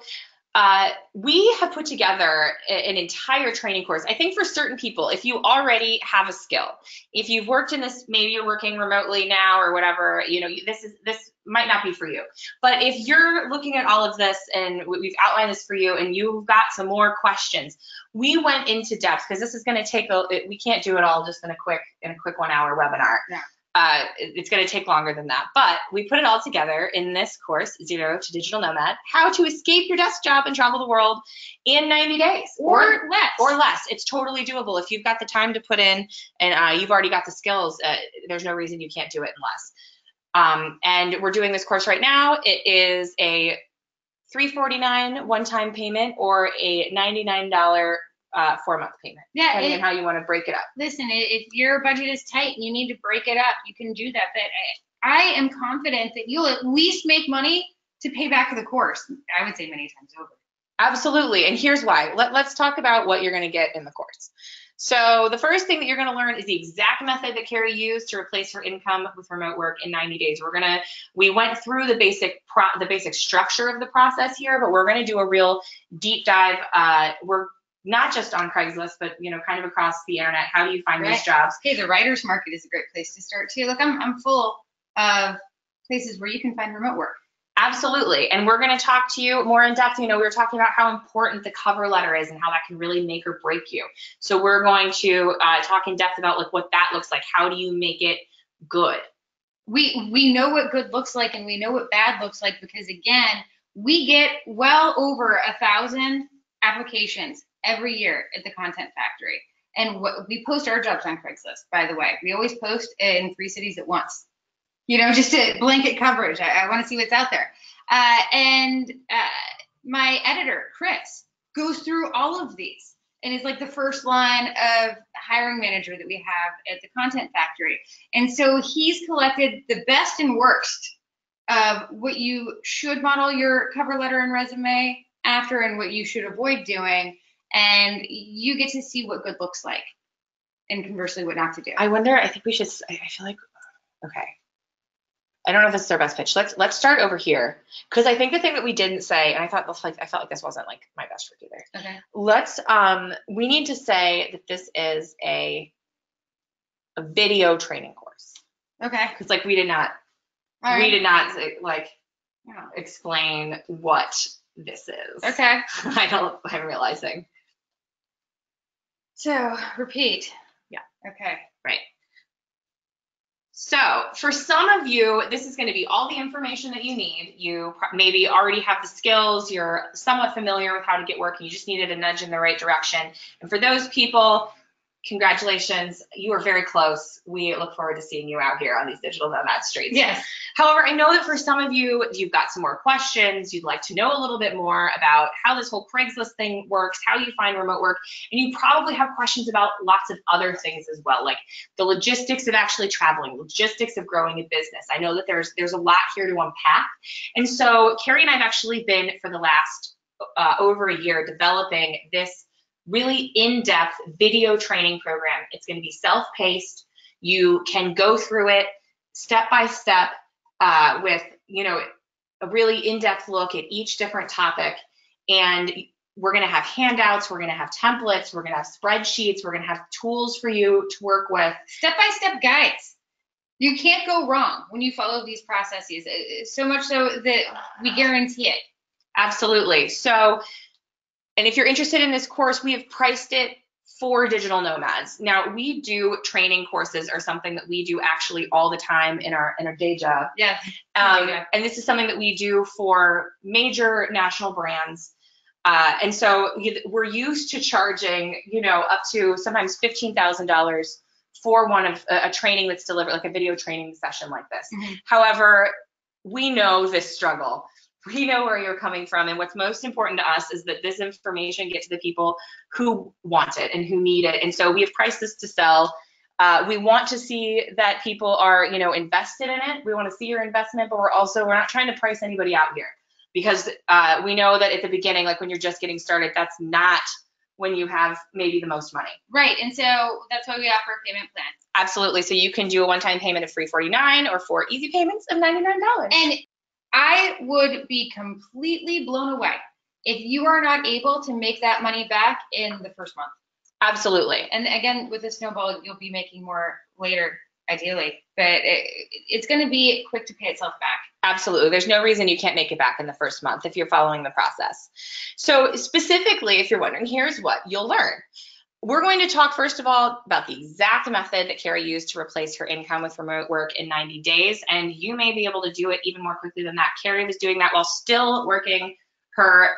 we have put together an entire training course. I think for certain people, if you already have a skill, if you've worked in this, maybe you're working remotely now or whatever, you know, this might not be for you. But if you're looking at all of this and we've outlined this for you and you've got some more questions, we went into depth because this is going to take we can't do it all just in a quick 1 hour webinar. Yeah. It's going to take longer than that, but we put it all together in this course, Zero to Digital Nomad, how to escape your desk job and travel the world in 90 days or less. It's totally doable. If you've got the time to put in and you've already got the skills, there's no reason you can't do it in less. And we're doing this course right now. It is a $349 one-time payment or a $99 4-month payment, depending on how you want to break it up. Listen, if your budget is tight and you need to break it up, you can do that. But I am confident that you'll at least make money to pay back for the course. I would say many times over. Absolutely. And here's why. Let's talk about what you're going to get in the course. So the first thing that you're going to learn is the exact method that Carrie used to replace her income with remote work in 90 days. We went through the basic structure of the process here, but we're going to do a real deep dive. We're not just on Craigslist, but, you know, kind of across the internet. How do you find these jobs? Hey, the writer's market is a great place to start too. Look, I'm full of places where you can find remote work. Absolutely. And we're going to talk to you more in depth. You know, we were talking about how important the cover letter is and how that can really make or break you. So we're going to talk in depth about like what that looks like. How do you make it good? We know what good looks like and we know what bad looks like because, again, We get well over 1,000 applications every year at the Content Factory. And we post our jobs on Craigslist, by the way. We always post in 3 cities at once, just a blanket coverage. I want to see what's out there. And my editor, Chris, goes through all of these and is like the first line of hiring manager that we have at the Content Factory. And so he's collected the best and worst of what you should model your cover letter and resume after and what you should avoid doing. And you get to see what good looks like and conversely what not to do. I wonder, I think we should, I feel like, okay. I don't know if this is our best pitch. Let's start over here, because I think the thing that we didn't say, and I felt like this wasn't like my best work either. Okay. We need to say that this is a video training course. Okay. Because like we did not explain what this is. Okay. I'm realizing. So repeat. Yeah. Okay. Right. So for some of you, this is going to be all the information that you need. You maybe already have the skills. You're somewhat familiar with how to get work. You just needed a nudge in the right direction. And for those people, congratulations. You are very close. We look forward to seeing you out here on these digital nomad streets. Yes. However, I know that for some of you, you've got some more questions. You'd like to know a little bit more about how this whole Craigslist thing works, how you find remote work, and you probably have questions about lots of other things as well, like the logistics of actually traveling, logistics of growing a business. I know that there's a lot here to unpack. And so Carrie and I have actually been, for the last over a year, developing this really in-depth video training program. It's going to be self-paced. You can go through it step by step with, a really in-depth look at each different topic. And we're going to have handouts. We're going to have templates. We're going to have spreadsheets. We're going to have tools for you to work with. Step-by-step guides. You can't go wrong when you follow these processes, so much so that we guarantee it. Absolutely. So, and if you're interested in this course, we have priced it for digital nomads. Now, we do training courses or something that we do actually all the time in our day job. Yeah. And this is something that we do for major national brands. And so we're used to charging, up to sometimes $15,000 for one of a training that's delivered, like a video training session like this. Mm-hmm. However, we know this struggle. We know where you're coming from, and what's most important to us is that this information gets to the people who want it and who need it. And so we have priced this to sell. We want to see that people are, invested in it. We want to see your investment, but we're not trying to price anybody out here, because we know that at the beginning, like when you're just getting started, that's not when you have maybe the most money. Right, and so that's why we offer a payment plan. Absolutely. So you can do a one-time payment of $349 or 4 easy payments of $99. And I would be completely blown away if you are not able to make that money back in the first month. Absolutely. And again, with the snowball, you'll be making more later, ideally, but it's going to be quick to pay itself back. Absolutely. There's no reason you can't make it back in the first month if you're following the process. So specifically, if you're wondering, here's what you'll learn. We're going to talk, first of all, about the exact method that Carrie used to replace her income with remote work in 90 days. And you may be able to do it even more quickly than that. Carrie was doing that while still working her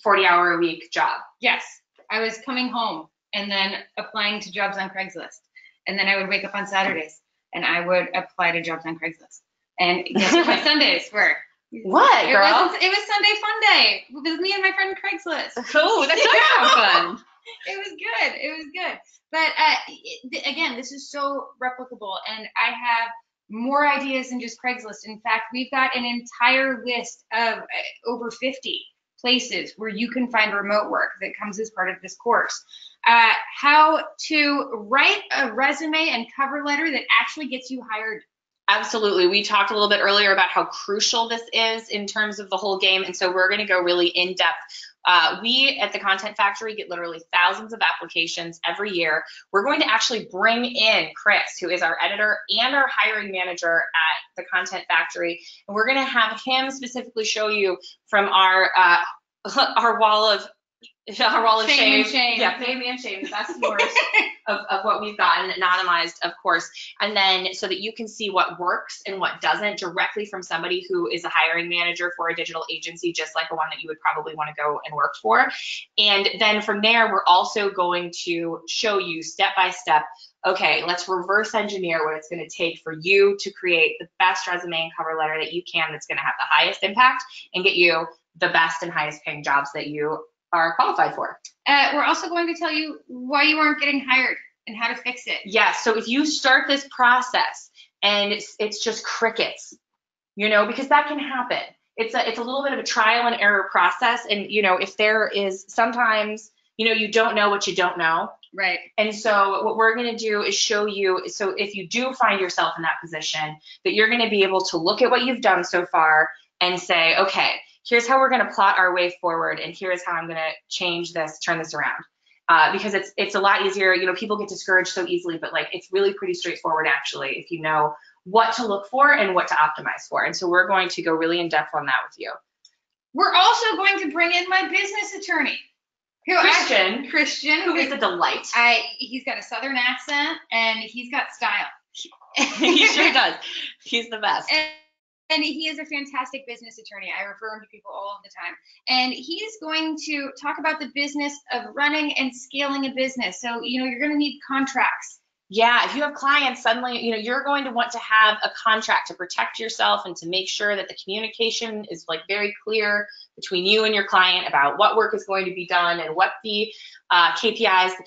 40-hour-a-week job. Yes. I was coming home and then applying to jobs on Craigslist. And then I would wake up on Saturdays and I would apply to jobs on Craigslist. And guess what my Sundays were? What, girl? It was Sunday Fun Day with me and my friend Craigslist. Cool. That's so fun. It was good. It was good. But again, this is so replicable, and I have more ideas than just Craigslist. In fact, we've got an entire list of over 50 places where you can find remote work that comes as part of this course. How to write a resume and cover letter that actually gets you hired. Absolutely. We talked a little bit earlier about how crucial this is in terms of the whole game. And so we're going to go really in depth. We at the Content Factory get literally thousands of applications every year. We're going to actually bring in Chris, who is our editor and our hiring manager at the Content Factory. And we're going to have him specifically show you from our wall of A roll of Shame and shame. shame. Yeah, pay me and shame. That's yours of what we've gotten, anonymized, of course. And then so that you can see what works and what doesn't directly from somebody who is a hiring manager for a digital agency, just like the one that you would probably want to go and work for. And then from there, we're also going to show you step by step, okay, let's reverse engineer what it's going to take for you to create the best resume and cover letter that you can that's going to have the highest impact and get you the best and highest paying jobs that you are qualified for. We're also going to tell you why you aren't getting hired and how to fix it. Yes, so if you start this process and it's just crickets, you know, because that can happen. It's a little bit of a trial and error process. And, you know, if there is sometimes, you know, you don't know what you don't know. Right. And so what we're going to do is show you, so if you do find yourself in that position, that you're going to be able to look at what you've done so far and say, okay, here's how we're going to plot our way forward, and here's how I'm going to change this, turn this around. Because it's a lot easier. You know, people get discouraged so easily, but like it's really pretty straightforward actually if you know what to look for and what to optimize for. And so we're going to go really in depth on that with you. We're also going to bring in my business attorney, Christian, who is a delight. He's got a Southern accent and he's got style. He sure does. He's the best. And he is a fantastic business attorney. I refer him to people all of the time. And he's going to talk about the business of running and scaling a business. So, you know, you're going to need contracts. Yeah, if you have clients, suddenly, you know, you're going to want to have a contract to protect yourself and to make sure that the communication is like very clear between you and your client about what work is going to be done and what the KPIs, the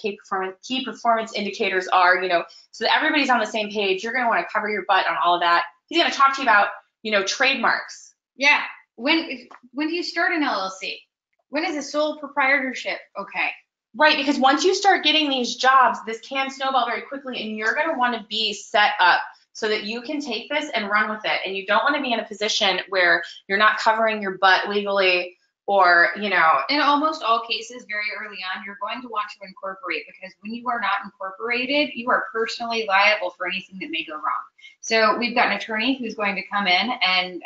key performance indicators are, you know, so that everybody's on the same page. You're going to want to cover your butt on all of that. He's going to talk to you about, you know, trademarks. Yeah. When do you start an LLC? When is a sole proprietorship okay? Right, because once you start getting these jobs, this can snowball very quickly, and you're going to want to be set up so that you can take this and run with it. And you don't want to be in a position where you're not covering your butt legally, or, you know. In almost all cases, very early on, you're going to want to incorporate, because when you are not incorporated, you are personally liable for anything that may go wrong. So we've got an attorney who's going to come in and,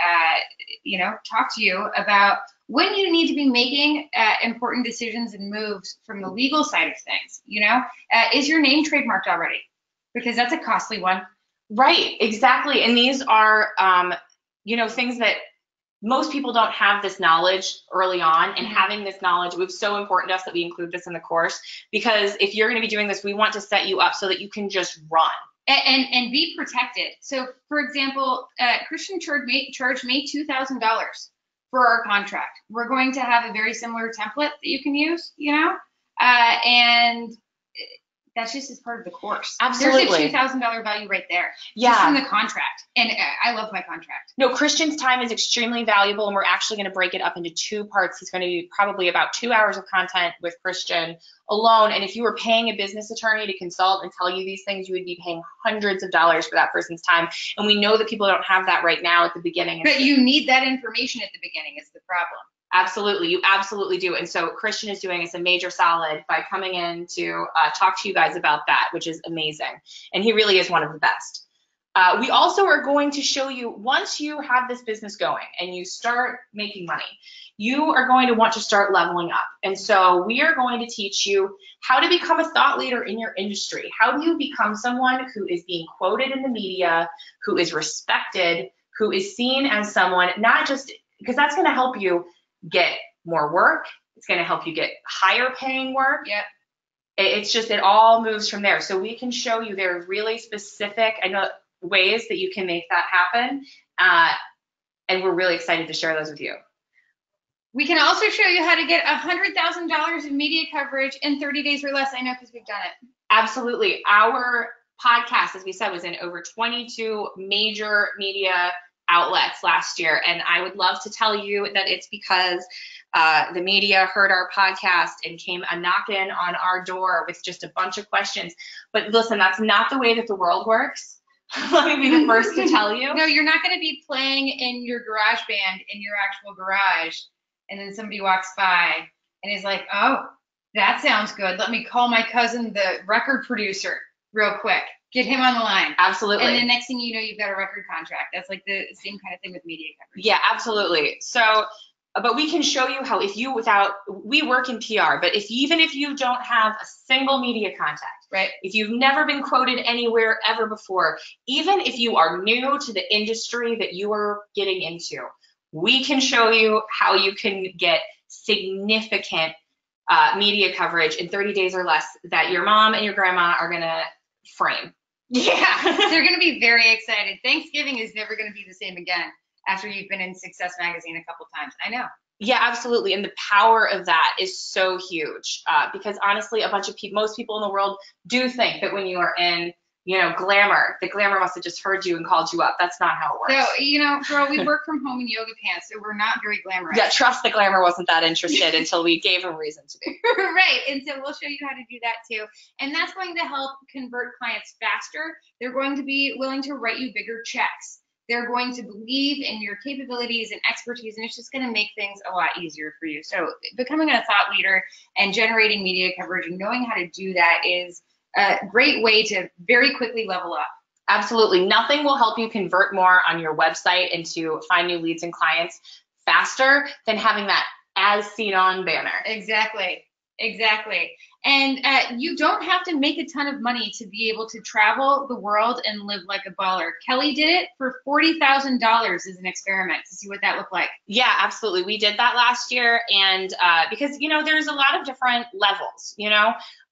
you know, talk to you about when you need to be making important decisions and moves from the legal side of things. You know, is your name trademarked already? Because that's a costly one. Right, exactly. And these are, you know, things that most people don't have this knowledge early on, and having this knowledge was so important to us that we include this in the course, because if you're going to be doing this, we want to set you up so that you can just run. And be protected. So, for example, Christian charged me $2,000 for our contract. We're going to have a very similar template that you can use, you know, and that's just as part of the course. Absolutely. There's a $2,000 value right there. Yeah. Just from the contract. And I love my contract. No, Christian's time is extremely valuable, and we're actually going to break it up into 2 parts. He's going to be probably about 2 hours of content with Christian alone. And if you were paying a business attorney to consult and tell you these things, you would be paying hundreds of dollars for that person's time. And we know that people don't have that right now at the beginning. But you need that information at the beginning is the problem. Absolutely. You absolutely do. And so Christian is doing us a major solid by coming in to talk to you guys about that, which is amazing. And he really is one of the best. We also are going to show you, once you have this business going and you start making money, you are going to want to start leveling up. And so we are going to teach you how to become a thought leader in your industry. How do you become someone who is being quoted in the media, who is respected, who is seen as someone, not just, because that's going to help you get more work. It's going to help you get higher paying work. Yep. It's just, it all moves from there. So we can show you there are really specific, I know, ways that you can make that happen. And we're really excited to share those with you. We can also show you how to get $100,000 in media coverage in 30 days or less. I know, because we've done it. Absolutely. Our podcast, as we said, was in over 22 major media outlets last year. And I would love to tell you that it's because the media heard our podcast and came a knocking on our door with just a bunch of questions. But listen, that's not the way that the world works. Let me be the first to tell you. No, you're not going to be playing in your garage band in your actual garage, and then somebody walks by and is like, oh, that sounds good. Let me call my cousin, the record producer, real quick. Get him on the line. Absolutely. And the next thing you know, you've got a record contract. That's like the same kind of thing with media coverage. Yeah, absolutely. So but we can show you how we work in PR, but even if you don't have a single media contact, right? If you've never been quoted anywhere ever before, even if you are new to the industry that you are getting into, we can show you how you can get significant media coverage in 30 days or less that your mom and your grandma are gonna frame. Yeah, they're gonna be very excited. Thanksgiving is never gonna be the same again after you've been in Success Magazine a couple times. I know. Yeah, absolutely. And the power of that is so huge because honestly, most people in the world do think that when you are in, glamour, the glamour must have just heard you and called you up. That's not how it works. So, girl, we work from home in yoga pants, so we're not very glamorous. Yeah, trust the glamour wasn't that interested until we gave him reason to be. Right. And so we'll show you how to do that too. And that's going to help convert clients faster. They're going to be willing to write you bigger checks. They're going to believe in your capabilities and expertise, and it's just going to make things a lot easier for you. So becoming a thought leader and generating media coverage and knowing how to do that is a great way to very quickly level up. Absolutely. Nothing will help you convert more on your website and to find new leads and clients faster than having that as seen on banner. Exactly. And you don't have to make a ton of money to be able to travel the world and live like a baller. Kelli did it for $40,000 as an experiment to see what that looked like. Yeah, absolutely. We did that last year. And because, there's a lot of different levels,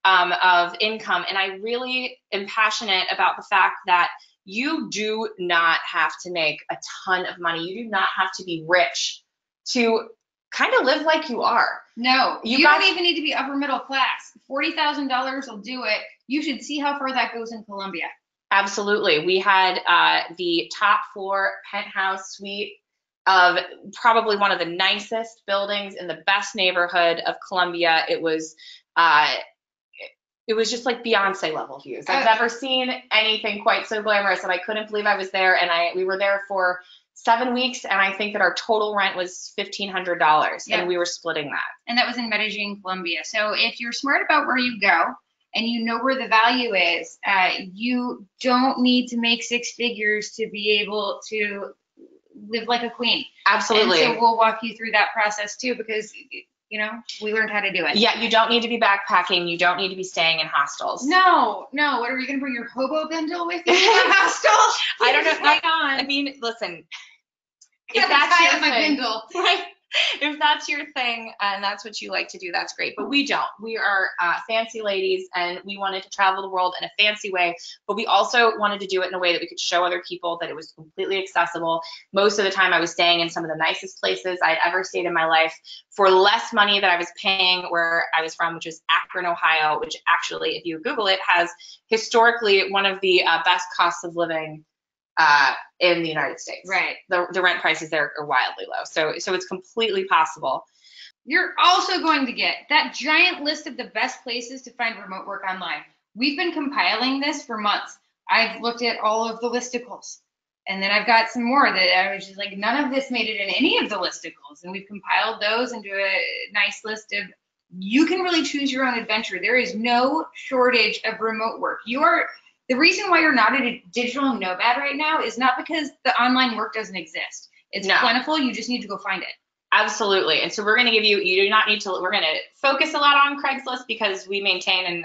of income. And I really am passionate about the fact that you do not have to make a ton of money. You do not have to be rich to kind of live like you are. No, you don't even need to be upper middle class. $40,000 will do it. You should see how far that goes in Colombia. Absolutely. We had the top floor penthouse suite of probably one of the nicest buildings in the best neighborhood of Colombia. It was just like Beyonce level views. I've never seen anything quite so glamorous, and I couldn't believe I was there. And we were there for 7 weeks, and I think that our total rent was $1,500, and we were splitting that. And that was in Medellin, Colombia. So if you're smart about where you go and you know where the value is, you don't need to make six figures to be able to live like a queen. Absolutely. And so we'll walk you through that process too, because we learned how to do it. Yeah, you don't need to be backpacking. You don't need to be staying in hostels. No. What are you going to bring your hobo bundle with you in the hostel? I don't know. I mean, listen. If that's your thing, if that's your thing and that's what you like to do, that's great. But we don't. We are fancy ladies, and we wanted to travel the world in a fancy way, but we also wanted to do it in a way that we could show other people that it was completely accessible. Most of the time I was staying in some of the nicest places I'd ever stayed in my life for less money that I was paying where I was from, which is Akron, Ohio, which actually, if you Google it, has historically one of the best costs of living in the United States. Right. The rent prices there are wildly low. So it's completely possible. You're also going to get that giant list of the best places to find remote work online. We've been compiling this for months. I've looked at all of the listicles, and then I've got some more that I was just like, none of this made it in any of the listicles. And we've compiled those into a nice list of, you can really choose your own adventure. There is no shortage of remote work. The reason why you're not a digital nomad right now is not because the online work doesn't exist. It's plentiful. You just need to go find it. Absolutely. And so we're going to give you do not need to, we're going to focus a lot on Craigslist because we maintain and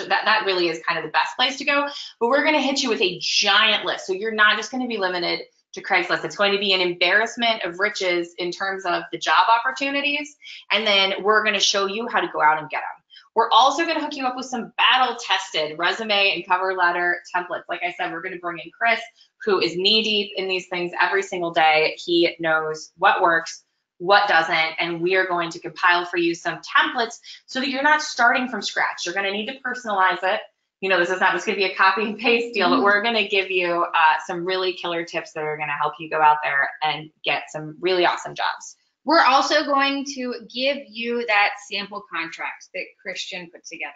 that really is kind of the best place to go. But we're going to hit you with a giant list. So you're not just going to be limited to Craigslist. It's going to be an embarrassment of riches in terms of the job opportunities. And then we're going to show you how to go out and get them. We're also going to hook you up with some battle-tested resume and cover letter templates. Like I said, we're going to bring in Chris, who is knee-deep in these things every single day. He knows what works, what doesn't, and we are going to compile for you some templates so that you're not starting from scratch. You're going to need to personalize it. This is not just going to be a copy and paste deal, but we're going to give you some really killer tips that are going to help you go out there and get some really awesome jobs. We're also going to give you that sample contract that Christian put together.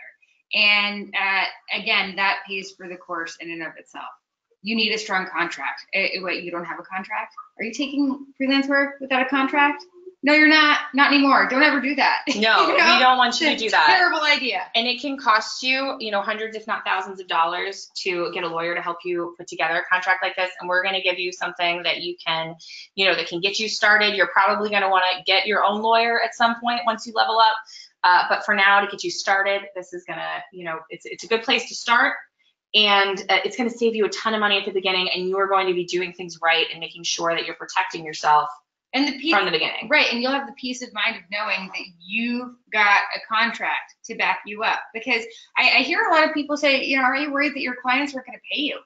And again, that pays for the course in and of itself. You need a strong contract. Wait, you don't have a contract? Are you taking freelance work without a contract? No, you're not. Not anymore. Don't ever do that. No, You we know? don't want you to It's a do that. terrible idea. And it can cost you, hundreds, if not thousands of dollars to get a lawyer to help you put together a contract like this. And we're going to give you something that you can, that can get you started. You're probably going to want to get your own lawyer at some point once you level up. But for now, to get you started, this is going to, it's a good place to start. And it's going to save you a ton of money at the beginning. And you're going to be doing things right and making sure that you're protecting yourself and from the beginning. Right, and you'll have the peace of mind of knowing that you've got a contract to back you up. Because I hear a lot of people say, are you worried that your clients aren't going to pay you?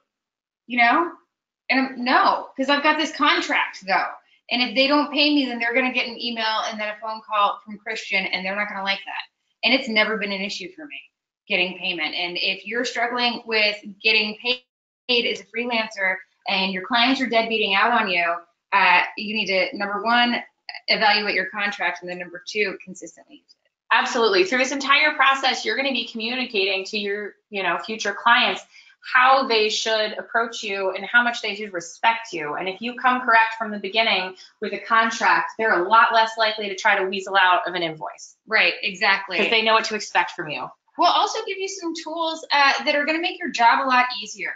And no, because I've got this contract though. And if they don't pay me, then they're going to get an email and then a phone call from Christian, and they're not going to like that. And it's never been an issue for me getting payment. And if you're struggling with getting paid as a freelancer and your clients are deadbeating out on you, you need to, number one, evaluate your contract, and then number two, consistently use it. Absolutely. Through this entire process, you're going to be communicating to your, future clients how they should approach you and how much they should respect you. And if you come correct from the beginning with a contract, they're a lot less likely to try to weasel out of an invoice. Right, exactly. Because they know what to expect from you. We'll also give you some tools that are going to make your job a lot easier.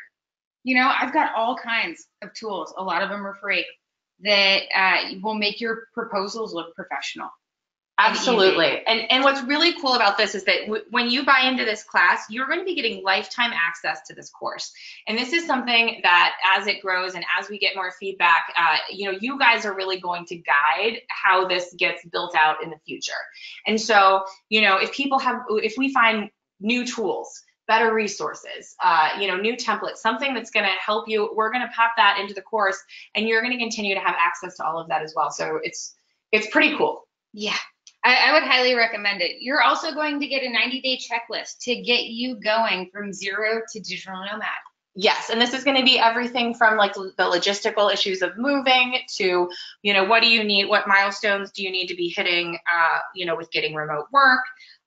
I've got all kinds of tools. A lot of them are free, that will make your proposals look professional. Absolutely. And what's really cool about this is that when you buy into this class, you're going to be getting lifetime access to this course. And this is something that as it grows and as we get more feedback, you guys are really going to guide how this gets built out in the future. And so, if we find new tools, better resources, new templates, something that's going to help you, we're going to pop that into the course, and you're going to continue to have access to all of that as well. So it's pretty cool. Yeah, I would highly recommend it. You're also going to get a 90-day checklist to get you going from zero to digital nomad. Yes, and this is going to be everything from like the logistical issues of moving to, what do you need, what milestones do you need to be hitting, with getting remote work.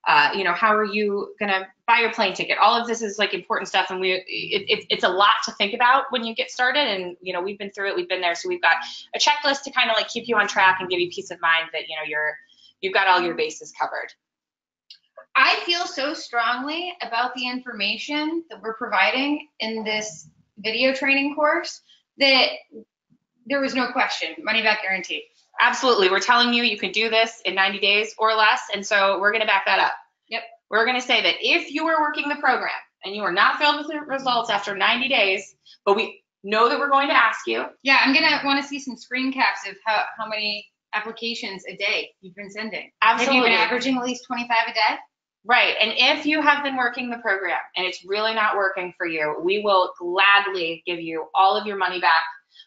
How are you going to buy your plane ticket? All of this is like important stuff. And it's a lot to think about when you get started. And, we've been through it, we've been there. So we've got a checklist to kind of like keep you on track and give you peace of mind that, you've got all your bases covered. I feel so strongly about the information that we're providing in this video training course that there was no question, money back guarantee. Absolutely. We're telling you can do this in 90 days or less. And so we're going to back that up. Yep. We're going to say that if you are working the program and you are not filled with the results after 90 days, but we know that we're going to ask you. Yeah, I'm going to want to see some screen caps of how many applications a day you've been sending. Absolutely. Have you been averaging at least 25 a day? Right. And if you have been working the program and it's really not working for you, we will gladly give you all of your money back.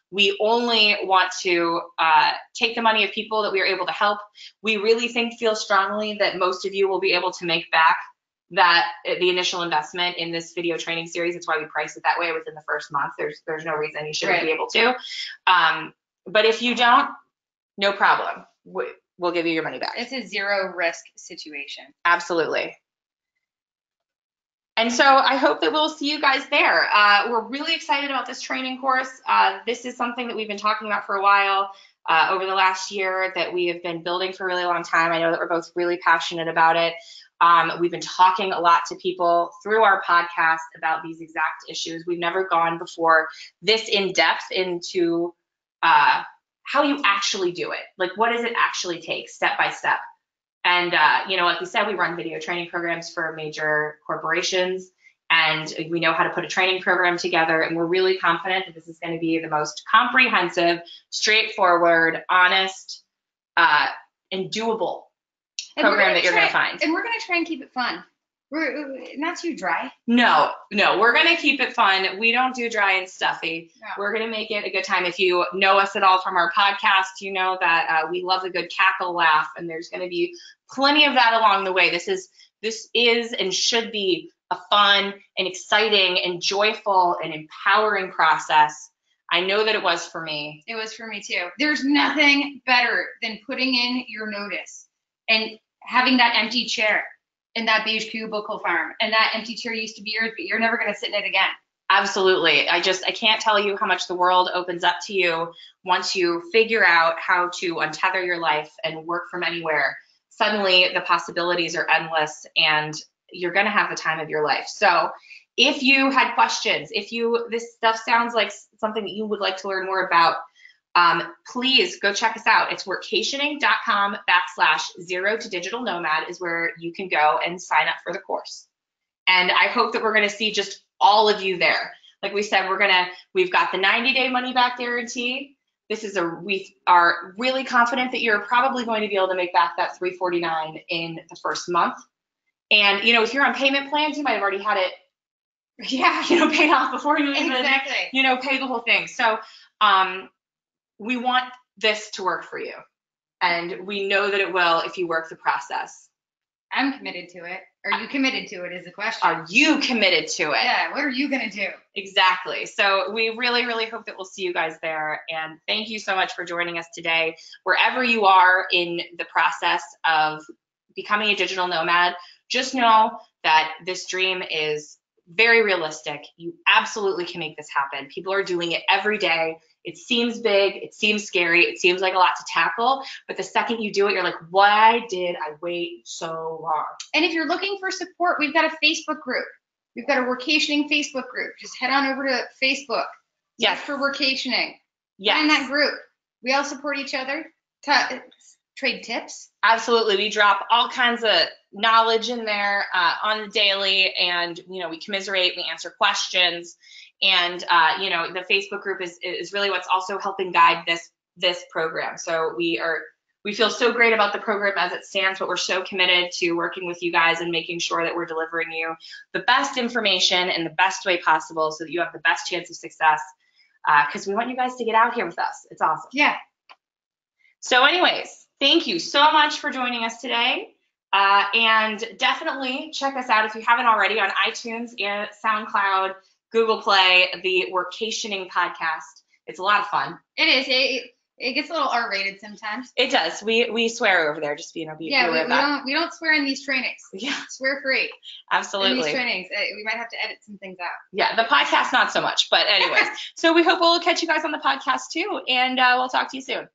We only want to take the money of people that we are able to help. We really feel strongly that most of you will be able to make back the initial investment in this video training series. That's why we price it that way within the first month. There's no reason you shouldn't be able to. But if you don't, no problem. We'll give you your money back. It's a zero risk situation. Absolutely. And so I hope that we'll see you guys there. We're really excited about this training course. This is something that we've been talking about for a while, over the last year, that we have been building for a really long time. I know that we're both really passionate about it. We've been talking a lot to people through our podcast about these exact issues. We've never gone before this in depth into how you actually do it. Like, what does it actually take step by step? And, like we said, we run video training programs for major corporations, and we know how to put a training program together. And we're really confident that this is going to be the most comprehensive, straightforward, honest, and doable program that you're going to find. And we're going to try and keep it fun. We're not too dry. No, we're going to keep it fun. We don't do dry and stuffy. No. We're going to make it a good time. If you know us at all from our podcast, you know that we love a good cackle laugh, and there's going to be plenty of that along the way. This is and should be a fun and exciting and joyful and empowering process. I know that it was for me. It was for me too. There's nothing better than putting in your notice and having that empty chair in that beige cubicle farm, and that empty chair used to be yours, but you're never going to sit in it again. Absolutely. I can't tell you how much the world opens up to you once you figure out how to untether your life and work from anywhere. Suddenly the possibilities are endless and you're going to have the time of your life. So if you had questions, this stuff sounds like something that you would like to learn more about, please go check us out. It's workationing.com/0 to digital nomad is where you can go and sign up for the course. And I hope that we're going to see just all of you there. Like we said, we've got the 90-day money back guarantee. We are really confident that you're probably going to be able to make back that $349 in the first month. And, if you're on payment plans, you might have already had it, paid off before you even, pay the whole thing. So we want this to work for you. And we know that it will if you work the process. I'm committed to it. Are you committed to it is the question. Are you committed to it? Yeah, what are you going to do? Exactly. So we really, really hope that we'll see you guys there. And thank you so much for joining us today. Wherever you are in the process of becoming a digital nomad, just know that this dream is very realistic. You absolutely can make this happen. People are doing it every day. It seems big, it seems scary, it seems like a lot to tackle, but the second you do it, you're like, why did I wait so long? And if you're looking for support, we've got a Facebook group. We've got a Workationing Facebook group. Just head on over to Facebook. Yes. Search for Workationing. Yes. Find that group. We all support each other. Trade tips. Absolutely. We drop all kinds of knowledge in there on the daily, and we commiserate, we answer questions, and the Facebook group is really what's also helping guide this program. So we feel so great about the program as it stands, but we're so committed to working with you guys and making sure that we're delivering you the best information in the best way possible so that you have the best chance of success, because we want you guys to get out here with us. It's awesome. Yeah. So anyways, thank you so much for joining us today. And definitely check us out if you haven't already on iTunes and SoundCloud, Google Play, the Workationing podcast. It's a lot of fun. It is. It gets a little R-rated sometimes. It does. We swear over there. Just be aware of that. We don't swear in these trainings. Yeah. Swear free. Absolutely. In these trainings, we might have to edit some things out. Yeah, the podcast not so much, but anyways. So we hope we'll catch you guys on the podcast too, and we'll talk to you soon.